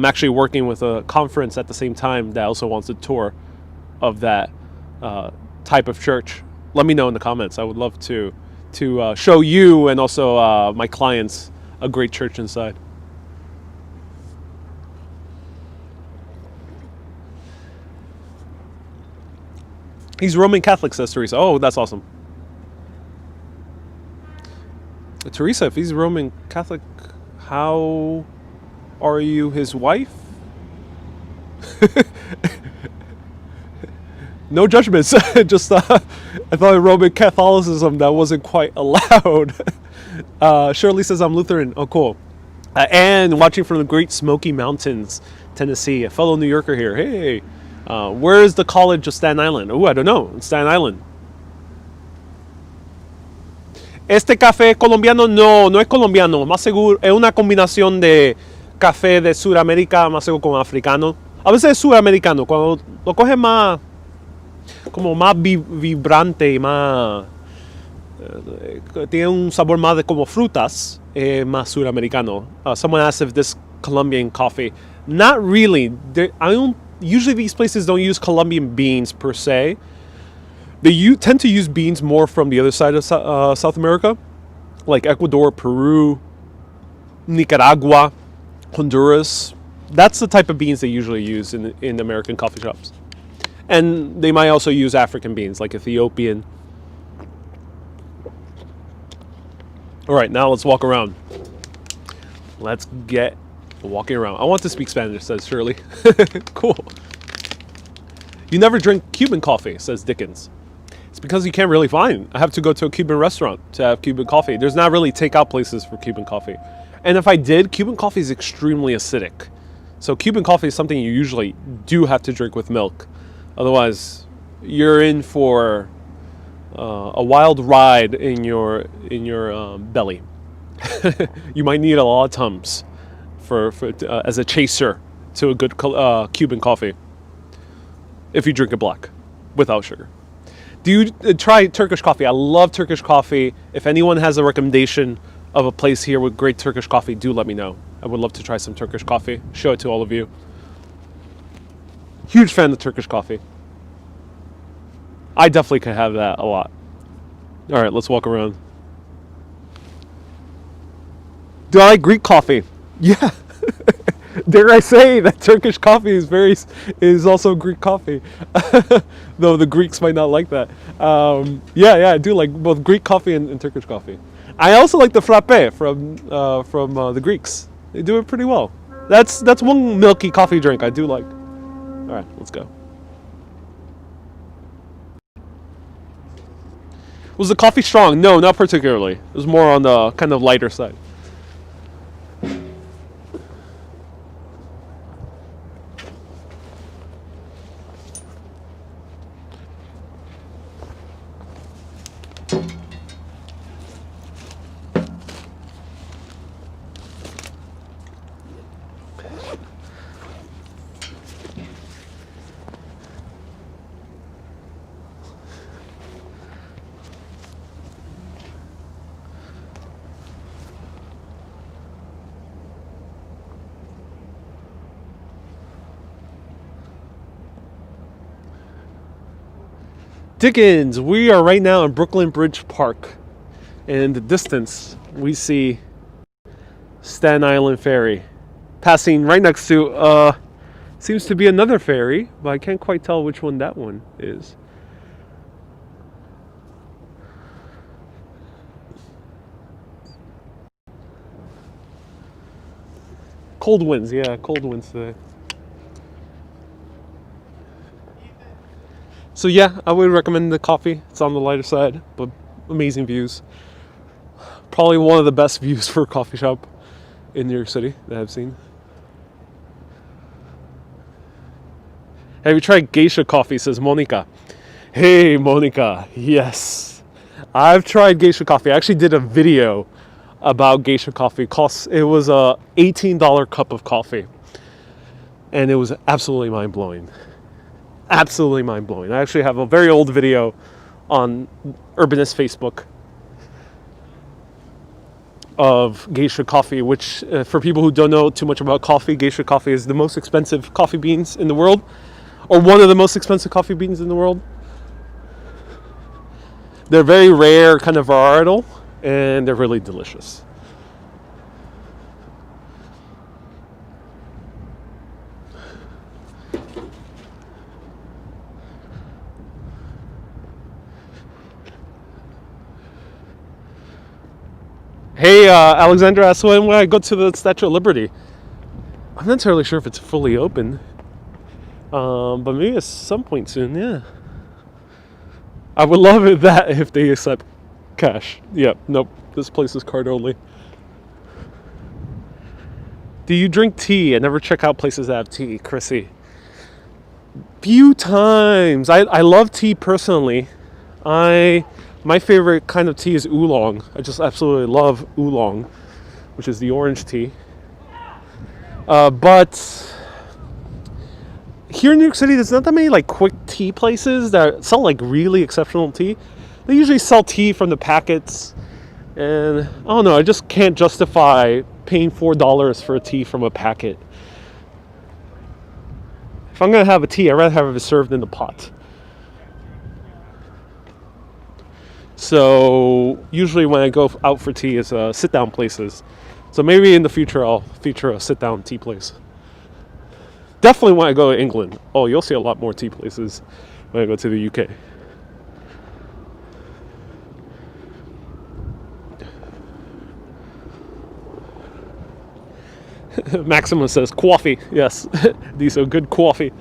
actually working with a conference at the same time that also wants a tour of that type of church, let me know in the comments. I would love to show you and also my clients a great church inside. He's Roman Catholic, says Teresa. Oh, that's awesome. Teresa, if he's Roman Catholic, how are you his wife? No judgments. Just I thought in Roman Catholicism that wasn't quite allowed. Shirley says I'm Lutheran. Oh, cool. And watching from the Great Smoky Mountains, Tennessee. A fellow New Yorker here. Hey, where is the College of Staten Island? Oh, I don't know. It's Staten Island. Este café colombiano no es colombiano. Más seguro es una combinación de café de Sudamérica, más seguro con africano. A veces es sudamericano. Cuando lo coges más como más vibrante y más tiene un sabor más de como frutas, más sudamericano. Someone asked if this Colombian coffee. Not really. Usually these places don't use Colombian beans per se. They tend to use beans more from the other side of South America, like Ecuador, Peru, Nicaragua, Honduras. That's the type of beans they usually use in American coffee shops. And they might also use African beans, like Ethiopian. All right, now let's walk around. Let's get walking around. I want to speak Spanish, says Shirley. Cool. You never drink Cuban coffee, says Dickens. It's because you can't really find. I have to go to a Cuban restaurant to have Cuban coffee. There's not really takeout places for Cuban coffee. And if I did, Cuban coffee is extremely acidic. So Cuban coffee is something you usually do have to drink with milk. Otherwise, you're in for a wild ride in your belly. You might need a lot of Tums for as a chaser to a good Cuban coffee. If you drink it black, without sugar. Do you try Turkish coffee? I love Turkish coffee. If anyone has a recommendation of a place here with great Turkish coffee, do let me know. I would love to try some Turkish coffee. Show it to all of you. Huge fan of Turkish coffee. I definitely could have that a lot. All right, let's walk around. Do I like Greek coffee? Yeah. Dare I say that Turkish coffee is also Greek coffee, though the Greeks might not like that. Yeah, I do like both Greek coffee and Turkish coffee. I also like the frappe from the Greeks. They do it pretty well. That's one milky coffee drink I do like. All right, let's go. Was the coffee strong? No, not particularly. It was more on the kind of lighter side. Dickens, we are right now in Brooklyn Bridge Park. And in the distance, we see Staten Island Ferry. Passing right next to, seems to be another ferry, but I can't quite tell which one that one is. Cold winds, yeah, cold winds today. So yeah, I would recommend the coffee. It's on the lighter side, but amazing views. Probably one of the best views for a coffee shop in New York City that I've seen. Have you tried geisha coffee, says Monica. Hey, Monica. Yes. I've tried geisha coffee. I actually did a video about geisha coffee. It was a $18 cup of coffee. And it was absolutely mind-blowing. Absolutely mind-blowing. I actually have a very old video on Urbanist Facebook of geisha coffee, which for people who don't know too much about coffee, geisha coffee is the most expensive coffee beans in the world, or one of the most expensive coffee beans in the world. They're very rare, kind of varietal, and they're really delicious. Hey, Alexandra asked when I go to the Statue of Liberty. I'm not entirely sure if it's fully open, but maybe at some point soon, yeah. I would love it that if they accept cash. Yeah, nope, this place is card only. Do you drink tea? I never check out places that have tea, Chrissy. Few times. I love tea personally. My favorite kind of tea is oolong. I just absolutely love oolong, which is the orange tea. But here in New York City, there's not that many like quick tea places that sell like really exceptional tea. They usually sell tea from the packets, and I don't know. I just can't justify paying $4 for a tea from a packet. If I'm gonna have a tea, I'd rather have it served in the pot. So usually when I go out for tea, it's sit-down places. So maybe in the future I'll feature a sit-down tea place. Definitely when I go to England. Oh, you'll see a lot more tea places when I go to the UK. Maxima says coffee. Yes, these are good coffee.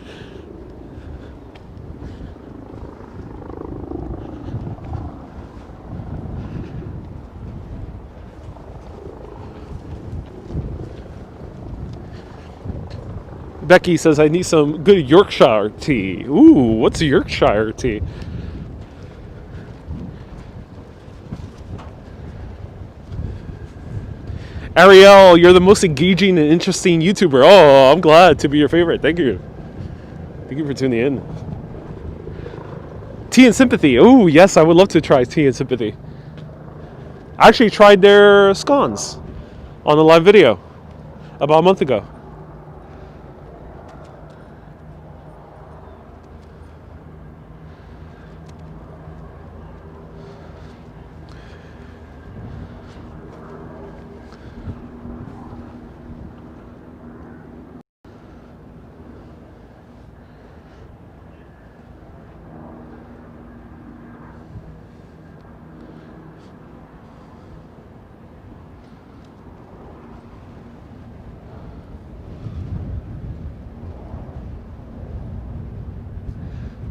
Becky says, I need some good Yorkshire tea. Ooh, what's Yorkshire tea? Ariel, you're the most engaging and interesting YouTuber. Oh, I'm glad to be your favorite. Thank you. Thank you for tuning in. Tea and Sympathy. Oh, yes, I would love to try Tea and Sympathy. I actually tried their scones on a live video about a month ago.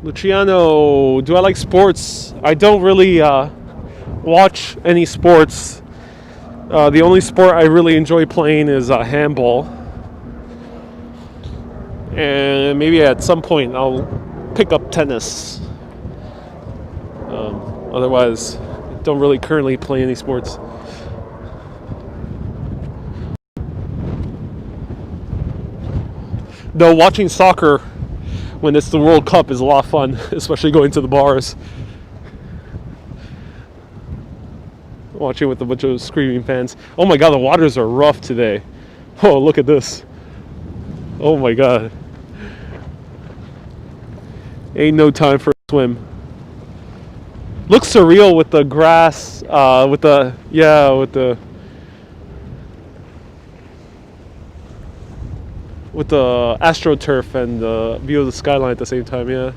Luciano, do I like sports? I don't really watch any sports. The only sport I really enjoy playing is handball. And maybe at some point I'll pick up tennis. Otherwise, don't really currently play any sports. Though watching soccer when it's the World Cup is a lot of fun, especially going to the bars. Watching with a bunch of screaming fans. Oh my god, the waters are rough today. Oh, look at this. Oh my god. Ain't no time for a swim. Looks surreal with the grass, with the astroturf and the view of the skyline at the same time. Yeah.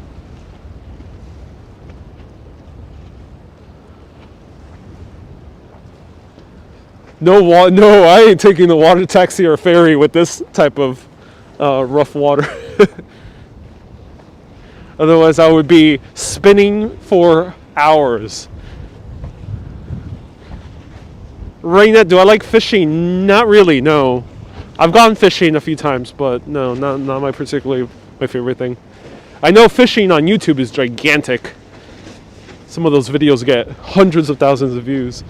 No, I ain't taking the water taxi or ferry with this type of rough water. Otherwise, I would be spinning for hours. Raina, do I like fishing? Not really, no. I've gone fishing a few times, but no, not my favorite thing. I know fishing on YouTube is gigantic. Some of those videos get hundreds of thousands of views.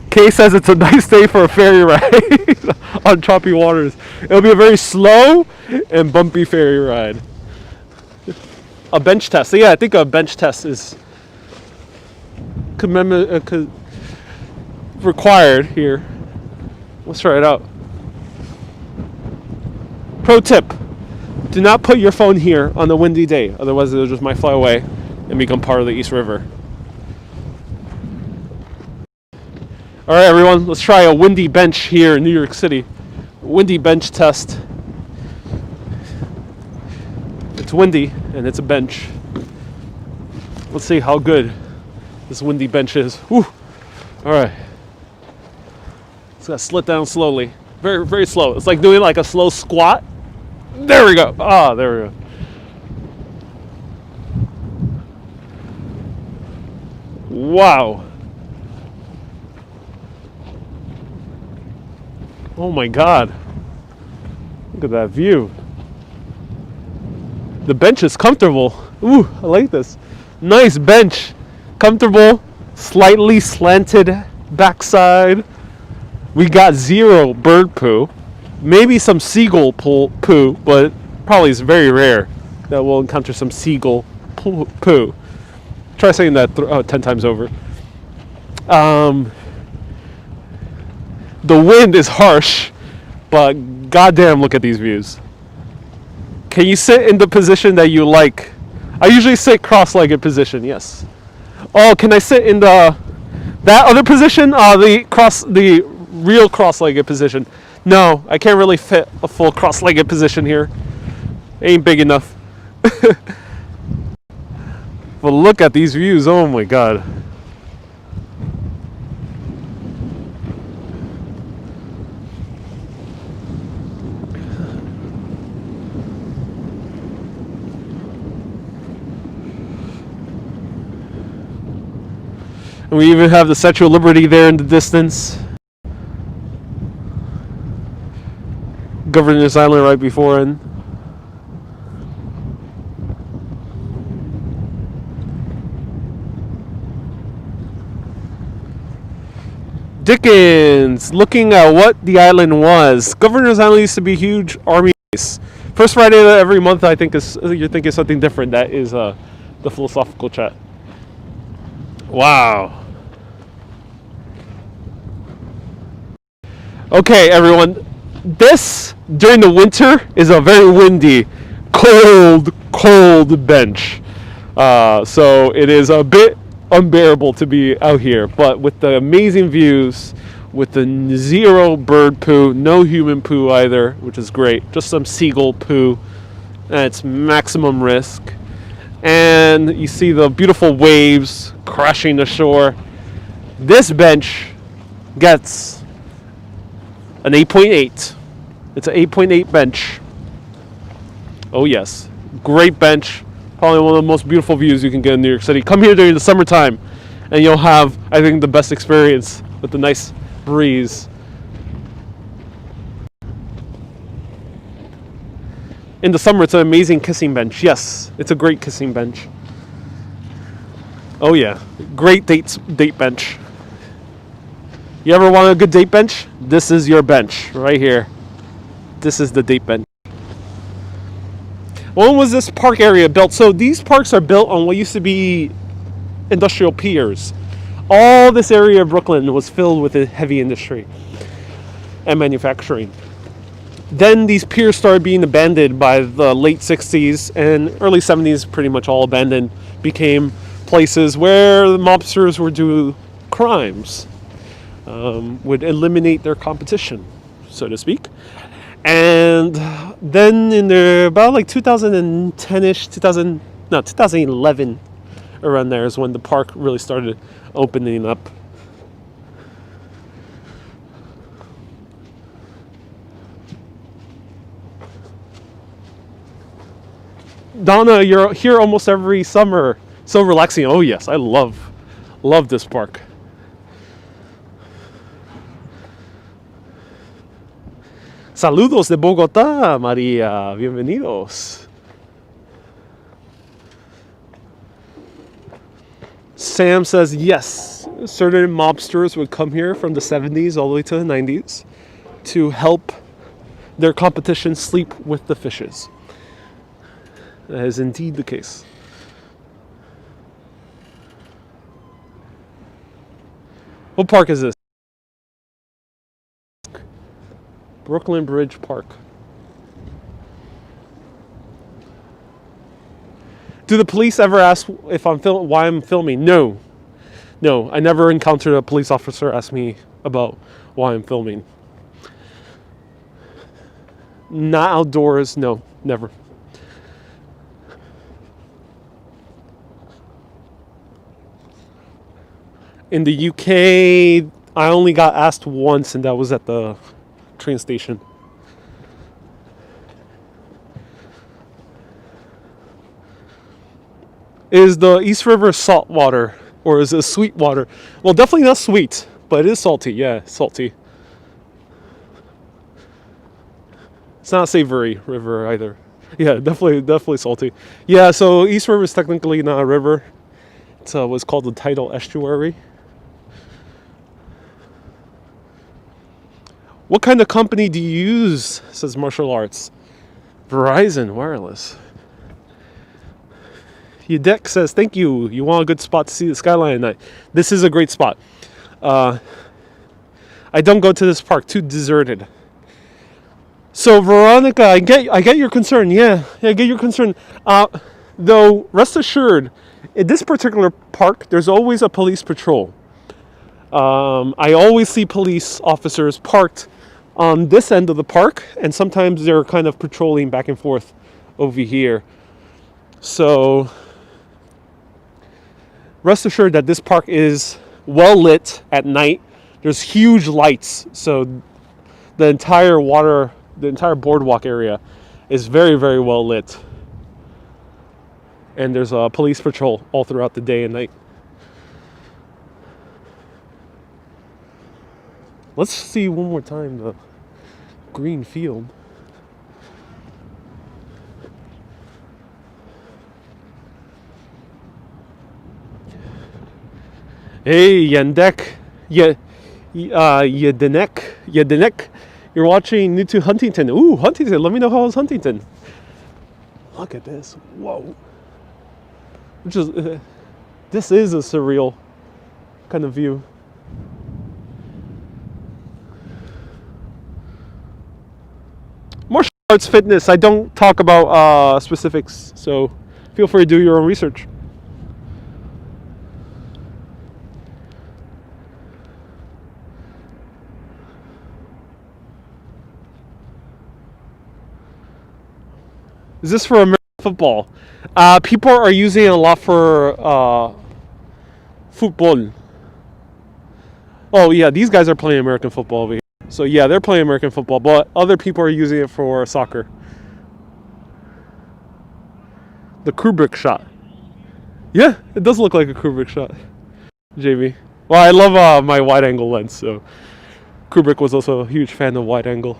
Kay says it's a nice day for a ferry ride on choppy waters. It'll be a very slow and bumpy ferry ride. A bench test. So yeah, I think a bench test is required here. Let's try it out. Pro tip: do not put your phone here on a windy day, otherwise it just might fly away and become part of the East River. All right, everyone, let's try a windy bench here in New York City. Windy bench test. It's windy and it's a bench. Let's see how good this windy bench is. Whew. All right. It's got to slip down slowly. Very, very slow. It's like doing like a slow squat. There we go. Ah, there we go. Wow. Oh my God. Look at that view. The bench is comfortable. Ooh, I like this. Nice bench. Comfortable, slightly slanted backside. We got zero bird poo. Maybe some seagull poo, but probably is very rare that we'll encounter some seagull poo. Try saying that 10 times over. The wind is harsh, but goddamn, look at these views. Can you sit in the position that you like? I usually sit cross-legged position, yes. Oh, can I sit in that other position? The real cross-legged position. No, I can't really fit a full cross-legged position here. Ain't big enough. But look at these views, oh my God. And we even have the Statue of Liberty there in the distance. Governor's Island right before it. Dickens, looking at what the island was. Governor's Island used to be a huge army base. First Friday of every month, I think you're thinking something different. That is the philosophical chat. Wow. Okay, everyone. This, during the winter, is a very windy, cold bench. So it is a bit unbearable to be out here. But with the amazing views, with the zero bird poo, no human poo either, which is great. Just some seagull poo. And it's maximum risk. And you see the beautiful waves crashing the shore. This bench gets an 8.8. It's an 8.8 bench. Oh yes, great bench. Probably one of the most beautiful views you can get in New York City. Come here during the summertime and you'll have, I think, the best experience with the nice breeze. In the summer, it's an amazing kissing bench. Yes, it's a great kissing bench. Oh yeah, great date bench. You ever want a good date bench? This is your bench right here. This is the date bench. When was this park area built? So these parks are built on what used to be industrial piers. All this area of Brooklyn was filled with a heavy industry and manufacturing. Then these piers started being abandoned by the late 60s and early 70s, pretty much all abandoned, became places where the mobsters would do crimes, would eliminate their competition, so to speak. And then in the about like 2010-ish, 2011, around there is when the park really started opening up. Donna, you're here almost every summer. So relaxing. Oh yes, I love this park. Saludos de Bogotá, María. Bienvenidos. Sam says yes, certain mobsters would come here from the 70s all the way to the 90s to help their competition sleep with the fishes. That is indeed the case. What park is this? Brooklyn Bridge Park. Do the police ever ask if I'm why I'm filming? No. No, I never encountered a police officer ask me about why I'm filming. Not outdoors, no, never. In the UK, I only got asked once, and that was at the train station. Is the East River salt water, or is it sweet water? Well, definitely not sweet, but it is salty. Yeah, salty. It's not a savory river either. Yeah, definitely salty. Yeah, so East River is technically not a river. It's what's called the tidal estuary. What kind of company do you use? Says Martial Arts. Verizon Wireless. Yudek says, thank you. You want a good spot to see the skyline at night. This is a great spot. I don't go to this park, too deserted. So Veronica, I get your concern. Yeah, I get your concern. Though, rest assured, in this particular park, there's always a police patrol. I always see police officers parked on this end of the park, and sometimes they're kind of patrolling back and forth over here. So rest assured that this park is well lit at night. There's huge lights, so the entire boardwalk area is very, very well lit. And there's a police patrol all throughout the day and night. Let's see one more time the green field. Hey, Yandek. Yedenek. You're watching New to Huntington. Ooh, Huntington. Let me know how was Huntington. Look at this. Whoa. This is a surreal kind of view. Martial arts fitness. I don't talk about specifics, so feel free to do your own research. Is this for American football? People are using it a lot for football. Oh yeah, these guys are playing American football over here. So yeah, they're playing American football, but other people are using it for soccer. The Kubrick shot. Yeah, it does look like a Kubrick shot, JB. Well, I love my wide angle lens, so Kubrick was also a huge fan of wide angle.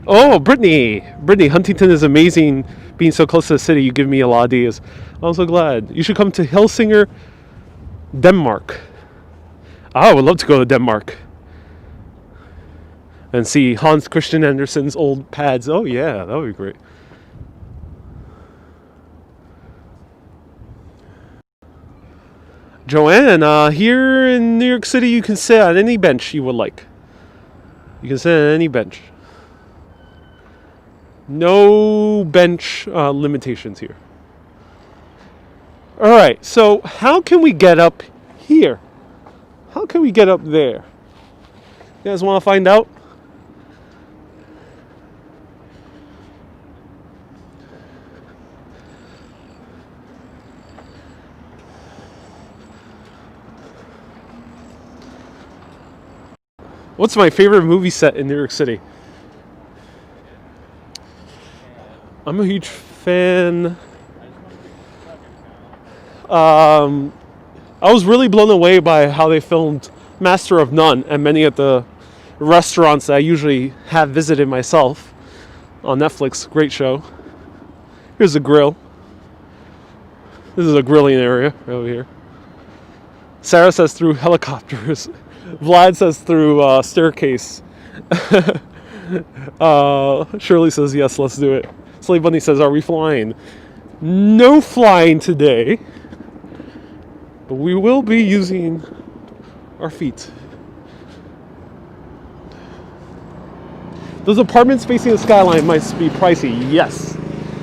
Oh, Brittany, Huntington is amazing. Being so close to the city, you give me a lot of ideas. I'm so glad. You should come to Helsinger, Denmark. I would love to go to Denmark and see Hans Christian Andersen's old pads. Oh yeah, that would be great. Joanne, here in New York City, you can sit on any bench you would like. You can sit on any bench. No bench limitations here. All right, so how can we get up here? How can we get up there? You guys want to find out? What's my favorite movie set in New York City? I'm a huge fan. I was really blown away by how they filmed Master of None and many of the restaurants that I usually have visited myself on Netflix. Great show. Here's a grill. This is a grilling area right over here. Sarah says through helicopters. Vlad says through staircase. Shirley says yes, let's do it. Slave Bunny says, are we flying? No flying today. But we will be using our feet. Those apartments facing the skyline might be pricey. Yes.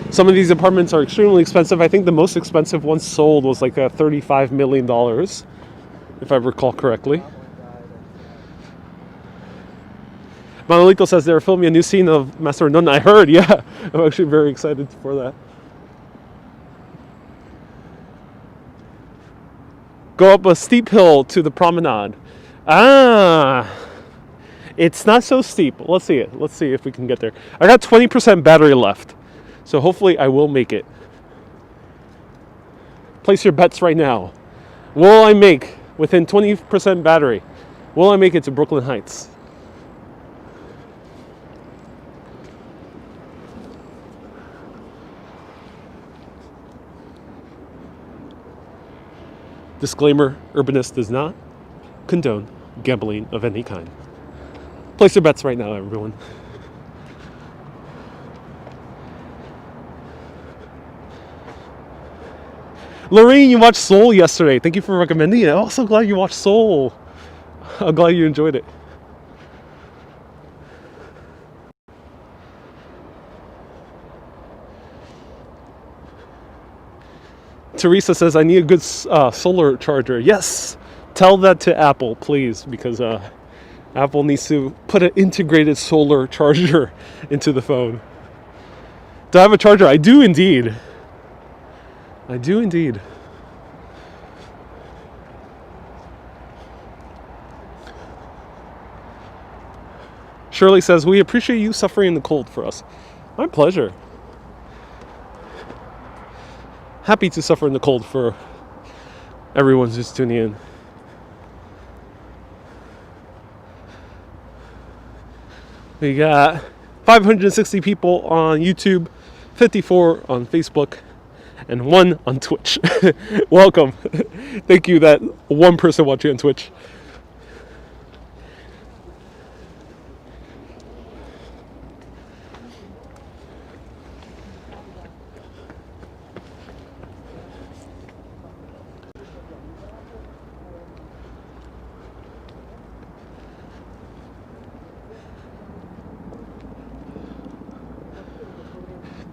Some of these apartments are extremely expensive. I think the most expensive one sold was like $35 million, if I recall correctly. Manolito says they're filming a new scene of Master of None. I heard, yeah. I'm actually very excited for that. Go up a steep hill to the promenade. It's not so steep. Let's see it. Let's see if we can get there. I got 20% battery left, so hopefully I will make it. Place your bets right now. Will I make, within 20% battery, will I make it to Brooklyn Heights? Disclaimer, Urbanist does not condone gambling of any kind. Place your bets right now, everyone. Lorraine, you watched Soul yesterday. Thank you for recommending it. I'm also glad you watched Soul. I'm glad you enjoyed it. Teresa says, I need a good solar charger. Yes, tell that to Apple, please, because Apple needs to put an integrated solar charger into the phone. Do I have a charger? I do indeed. I do indeed. Shirley says, we appreciate you suffering in the cold for us. My pleasure. Happy to suffer in the cold for everyone who's tuning in. We got 560 people on YouTube, 54 on Facebook, and 1 on Twitch. Welcome. Thank you, that one person watching on Twitch.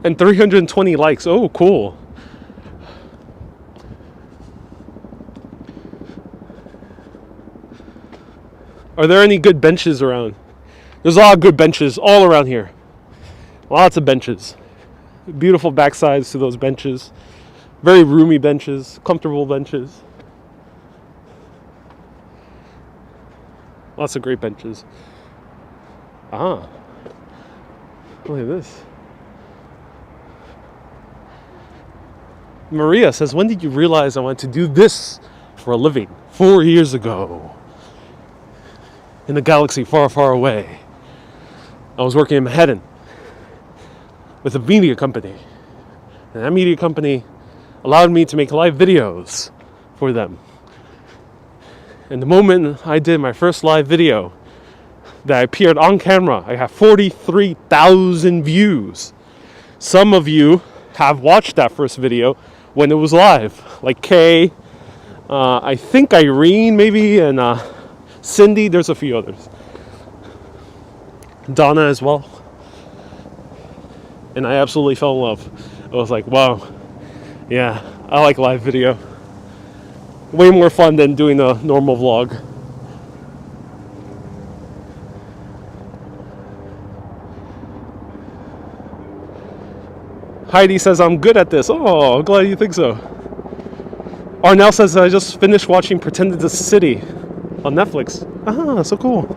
And 320 likes. Oh, cool. Are there any good benches around? There's a lot of good benches all around here. Lots of benches. Beautiful backsides to those benches. Very roomy benches, comfortable benches. Lots of great benches. Ah. Look at this. Maria says, when did you realize I wanted to do this for a living? 4 years ago. In a galaxy far, far away. I was working in Manhattan with a media company. And that media company allowed me to make live videos for them. And the moment I did my first live video that I appeared on camera, I have 43,000 views. Some of you have watched that first video when it was live, like Kay, I think Irene maybe, and Cindy. There's a few others. Donna as well. And I absolutely fell in love. I was like, wow, yeah, I like live video. Way more fun than doing a normal vlog. Heidi says I'm good at this. Oh, I'm glad you think so. Arnell says I just finished watching Pretend It's a City on Netflix. Ah, so cool.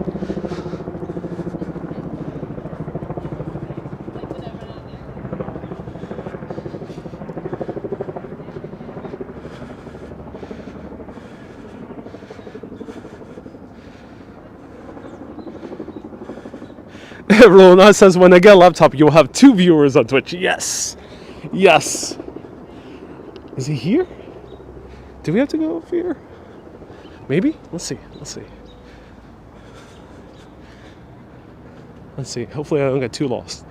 Rona says when I get a laptop, you'll have 2 viewers on Twitch. Yes. Yes. Is he here? Do we have to go over here? Maybe? Let's see. Let's see. Hopefully I don't get too lost.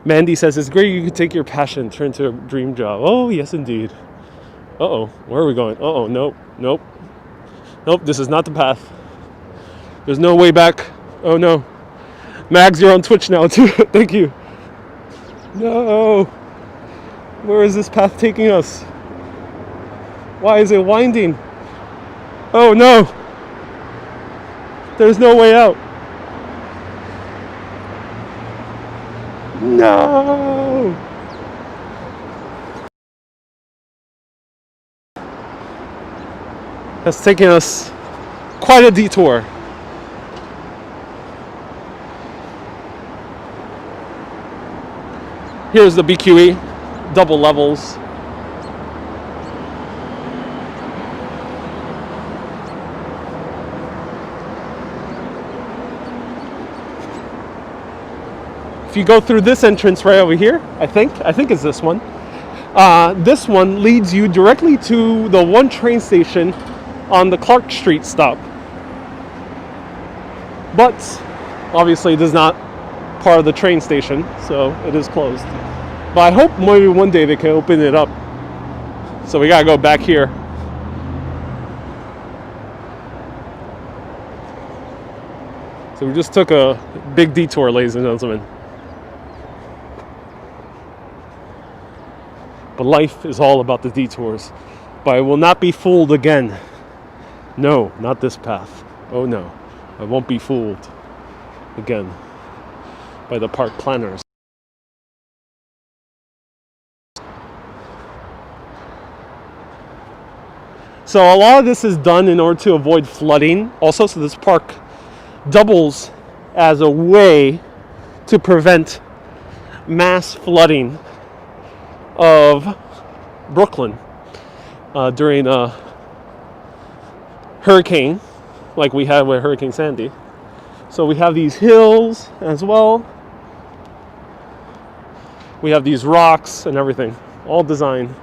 Mandy says it's great you can take your passion, turn to a dream job. Oh, yes indeed. Uh-oh. Where are we going? Uh-oh. Nope. This is not the path. There's no way back. Oh no. Mags, you're on Twitch now too. Thank you. No. Where is this path taking us? Why is it winding? Oh no. There's no way out. No. That's taking us quite a detour. Here's the BQE, double levels. If you go through this entrance right over here, I think it's this one. This one leads you directly to the one train station on the Clark Street stop. But obviously it is not part of the train station, so it is closed. But I hope maybe one day they can open it up. So we gotta go back here. So we just took a big detour, ladies and gentlemen. But life is all about the detours. But I will not be fooled again. No, not this path. Oh no, I won't be fooled again by the park planners. So a lot of this is done in order to avoid flooding. Also, so this park doubles as a way to prevent mass flooding of Brooklyn during a hurricane like we had with Hurricane Sandy. So we have these hills as well. We have these rocks and everything, all designed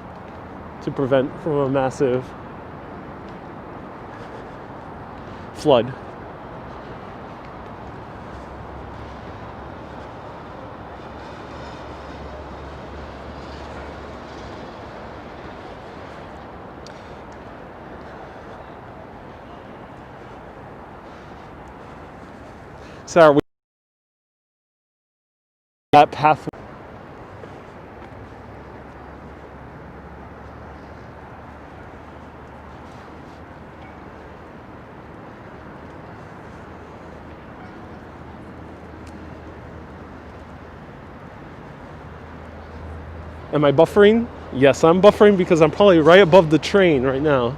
to prevent from a massive flood. Sarah, that path. Am I buffering? Yes, I'm buffering because I'm probably right above the train right now.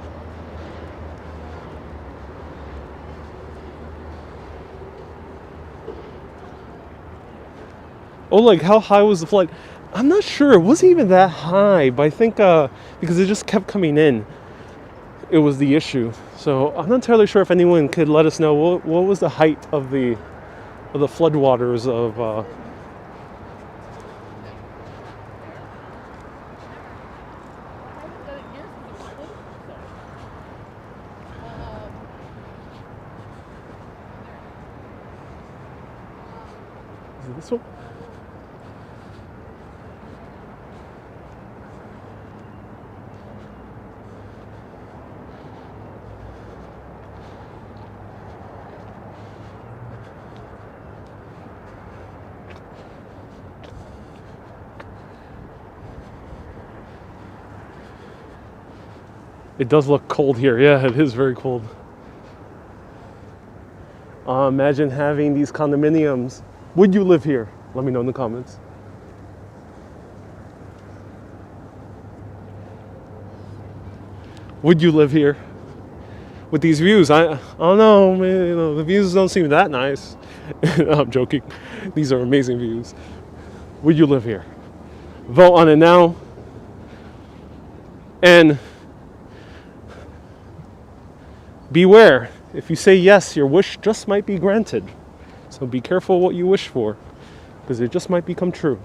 Oh, like how high was the flood? I'm not sure. It wasn't even that high, but I think because it just kept coming in, it was the issue. So I'm not entirely sure if anyone could let us know what was the height of the floodwaters of. Is it this one? It does look cold here. Yeah, it is very cold. Imagine having these condominiums. Would you live here? Let me know in the comments. Would you live here with these views? I don't know, man. You know, the views don't seem that nice. I'm joking. These are amazing views. Would you live here? Vote on it now. And beware, if you say yes, your wish just might be granted. So be careful what you wish for, because it just might become true.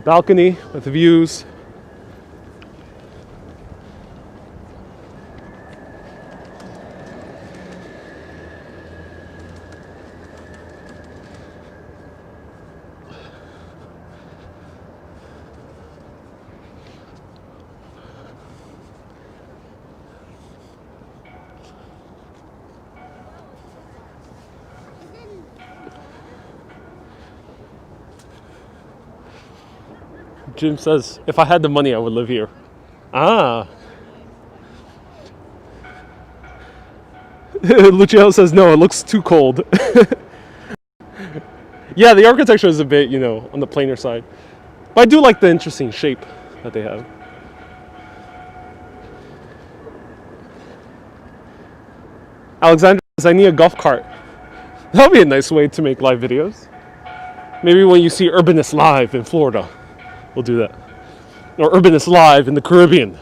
Balcony with the views. Jim says, if I had the money, I would live here. Ah. Luciano says, no, it looks too cold. Yeah, the architecture is a bit, you know, on the plainer side. But I do like the interesting shape that they have. Alexandra says, I need a golf cart. That'll be a nice way to make live videos. Maybe when you see Urbanist live in Florida. We'll do that. Or Urbanist live in the Caribbean.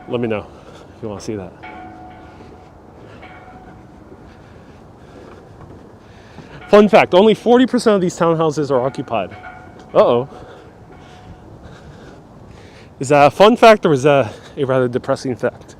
Let me know if you want to see that. Fun fact, only 40% of these townhouses are occupied. Uh-oh. Is that a fun fact or is that a rather depressing fact?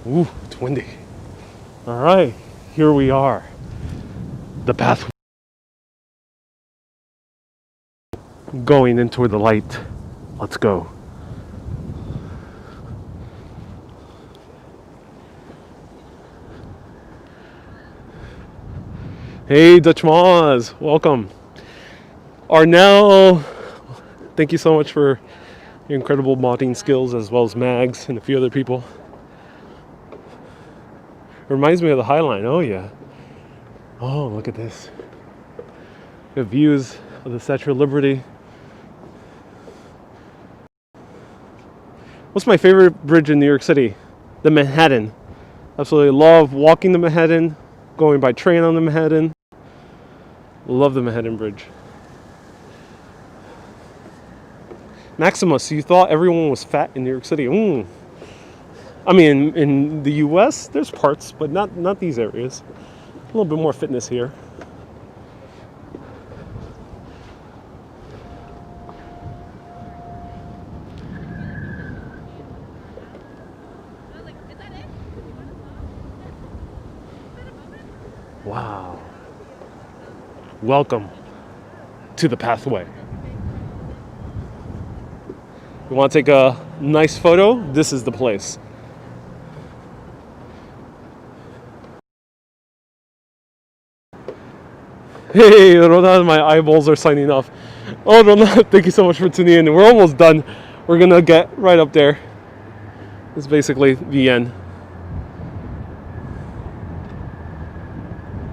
Ooh, it's windy. All right, here we are. The path going into the light. Let's go. Hey, Dutch Moz, welcome. Arnell, thank you so much for your incredible modding skills, as well as Mags and a few other people. Reminds me of the High Line. Oh yeah. Oh, look at this. Good views of the Statue of Liberty. What's my favorite bridge in New York City? The Manhattan. Absolutely love walking the Manhattan, going by train on the Manhattan. Love the Manhattan Bridge. Maximus, you thought everyone was fat in New York City. I mean, in the US, there's parts, but not these areas. A little bit more fitness here. Wow. Welcome to the pathway. You want to take a nice photo? This is the place. Hey, Ronald, my eyeballs are signing off. Oh, Ronald, thank you so much for tuning in. We're almost done. We're going to get right up there. It's basically the end.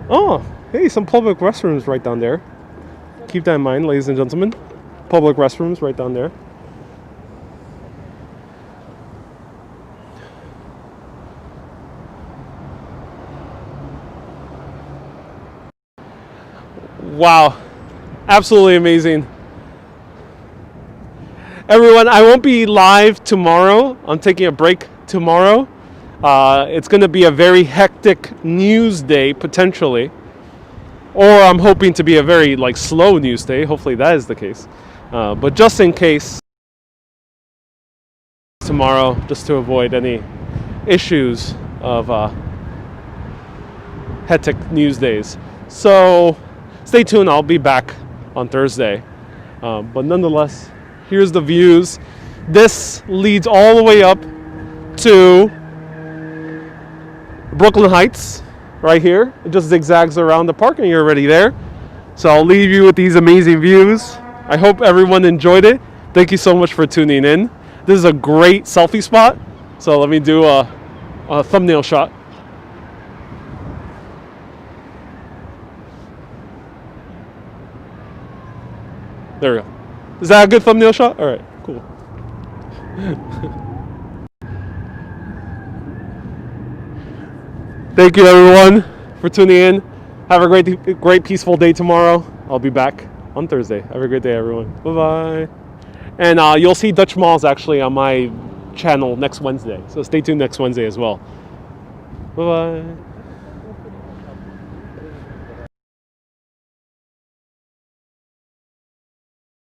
Oh, hey, some public restrooms right down there. Keep that in mind, ladies and gentlemen. Public restrooms right down there. Wow, absolutely amazing. Everyone, I won't be live tomorrow. I'm taking a break tomorrow. It's going to be a very hectic news day, potentially. Or I'm hoping to be a very slow news day. Hopefully that is the case. But just in case, tomorrow, just to avoid any issues of hectic news days. So stay tuned. I'll be back on Thursday. But nonetheless, here's the views. This leads all the way up to Brooklyn Heights right here. It just zigzags around the park and you're already there. So I'll leave you with these amazing views. I hope everyone enjoyed it. Thank you so much for tuning in. This is a great selfie spot. So let me do a thumbnail shot. There we go. Is that a good thumbnail shot? All right, cool. Thank you everyone for tuning in. Have a great peaceful day tomorrow. I'll be back on Thursday. Have a great day everyone. Bye-bye. And you'll see Dutch Malls actually on my channel next Wednesday. So stay tuned next Wednesday as well. Bye-bye.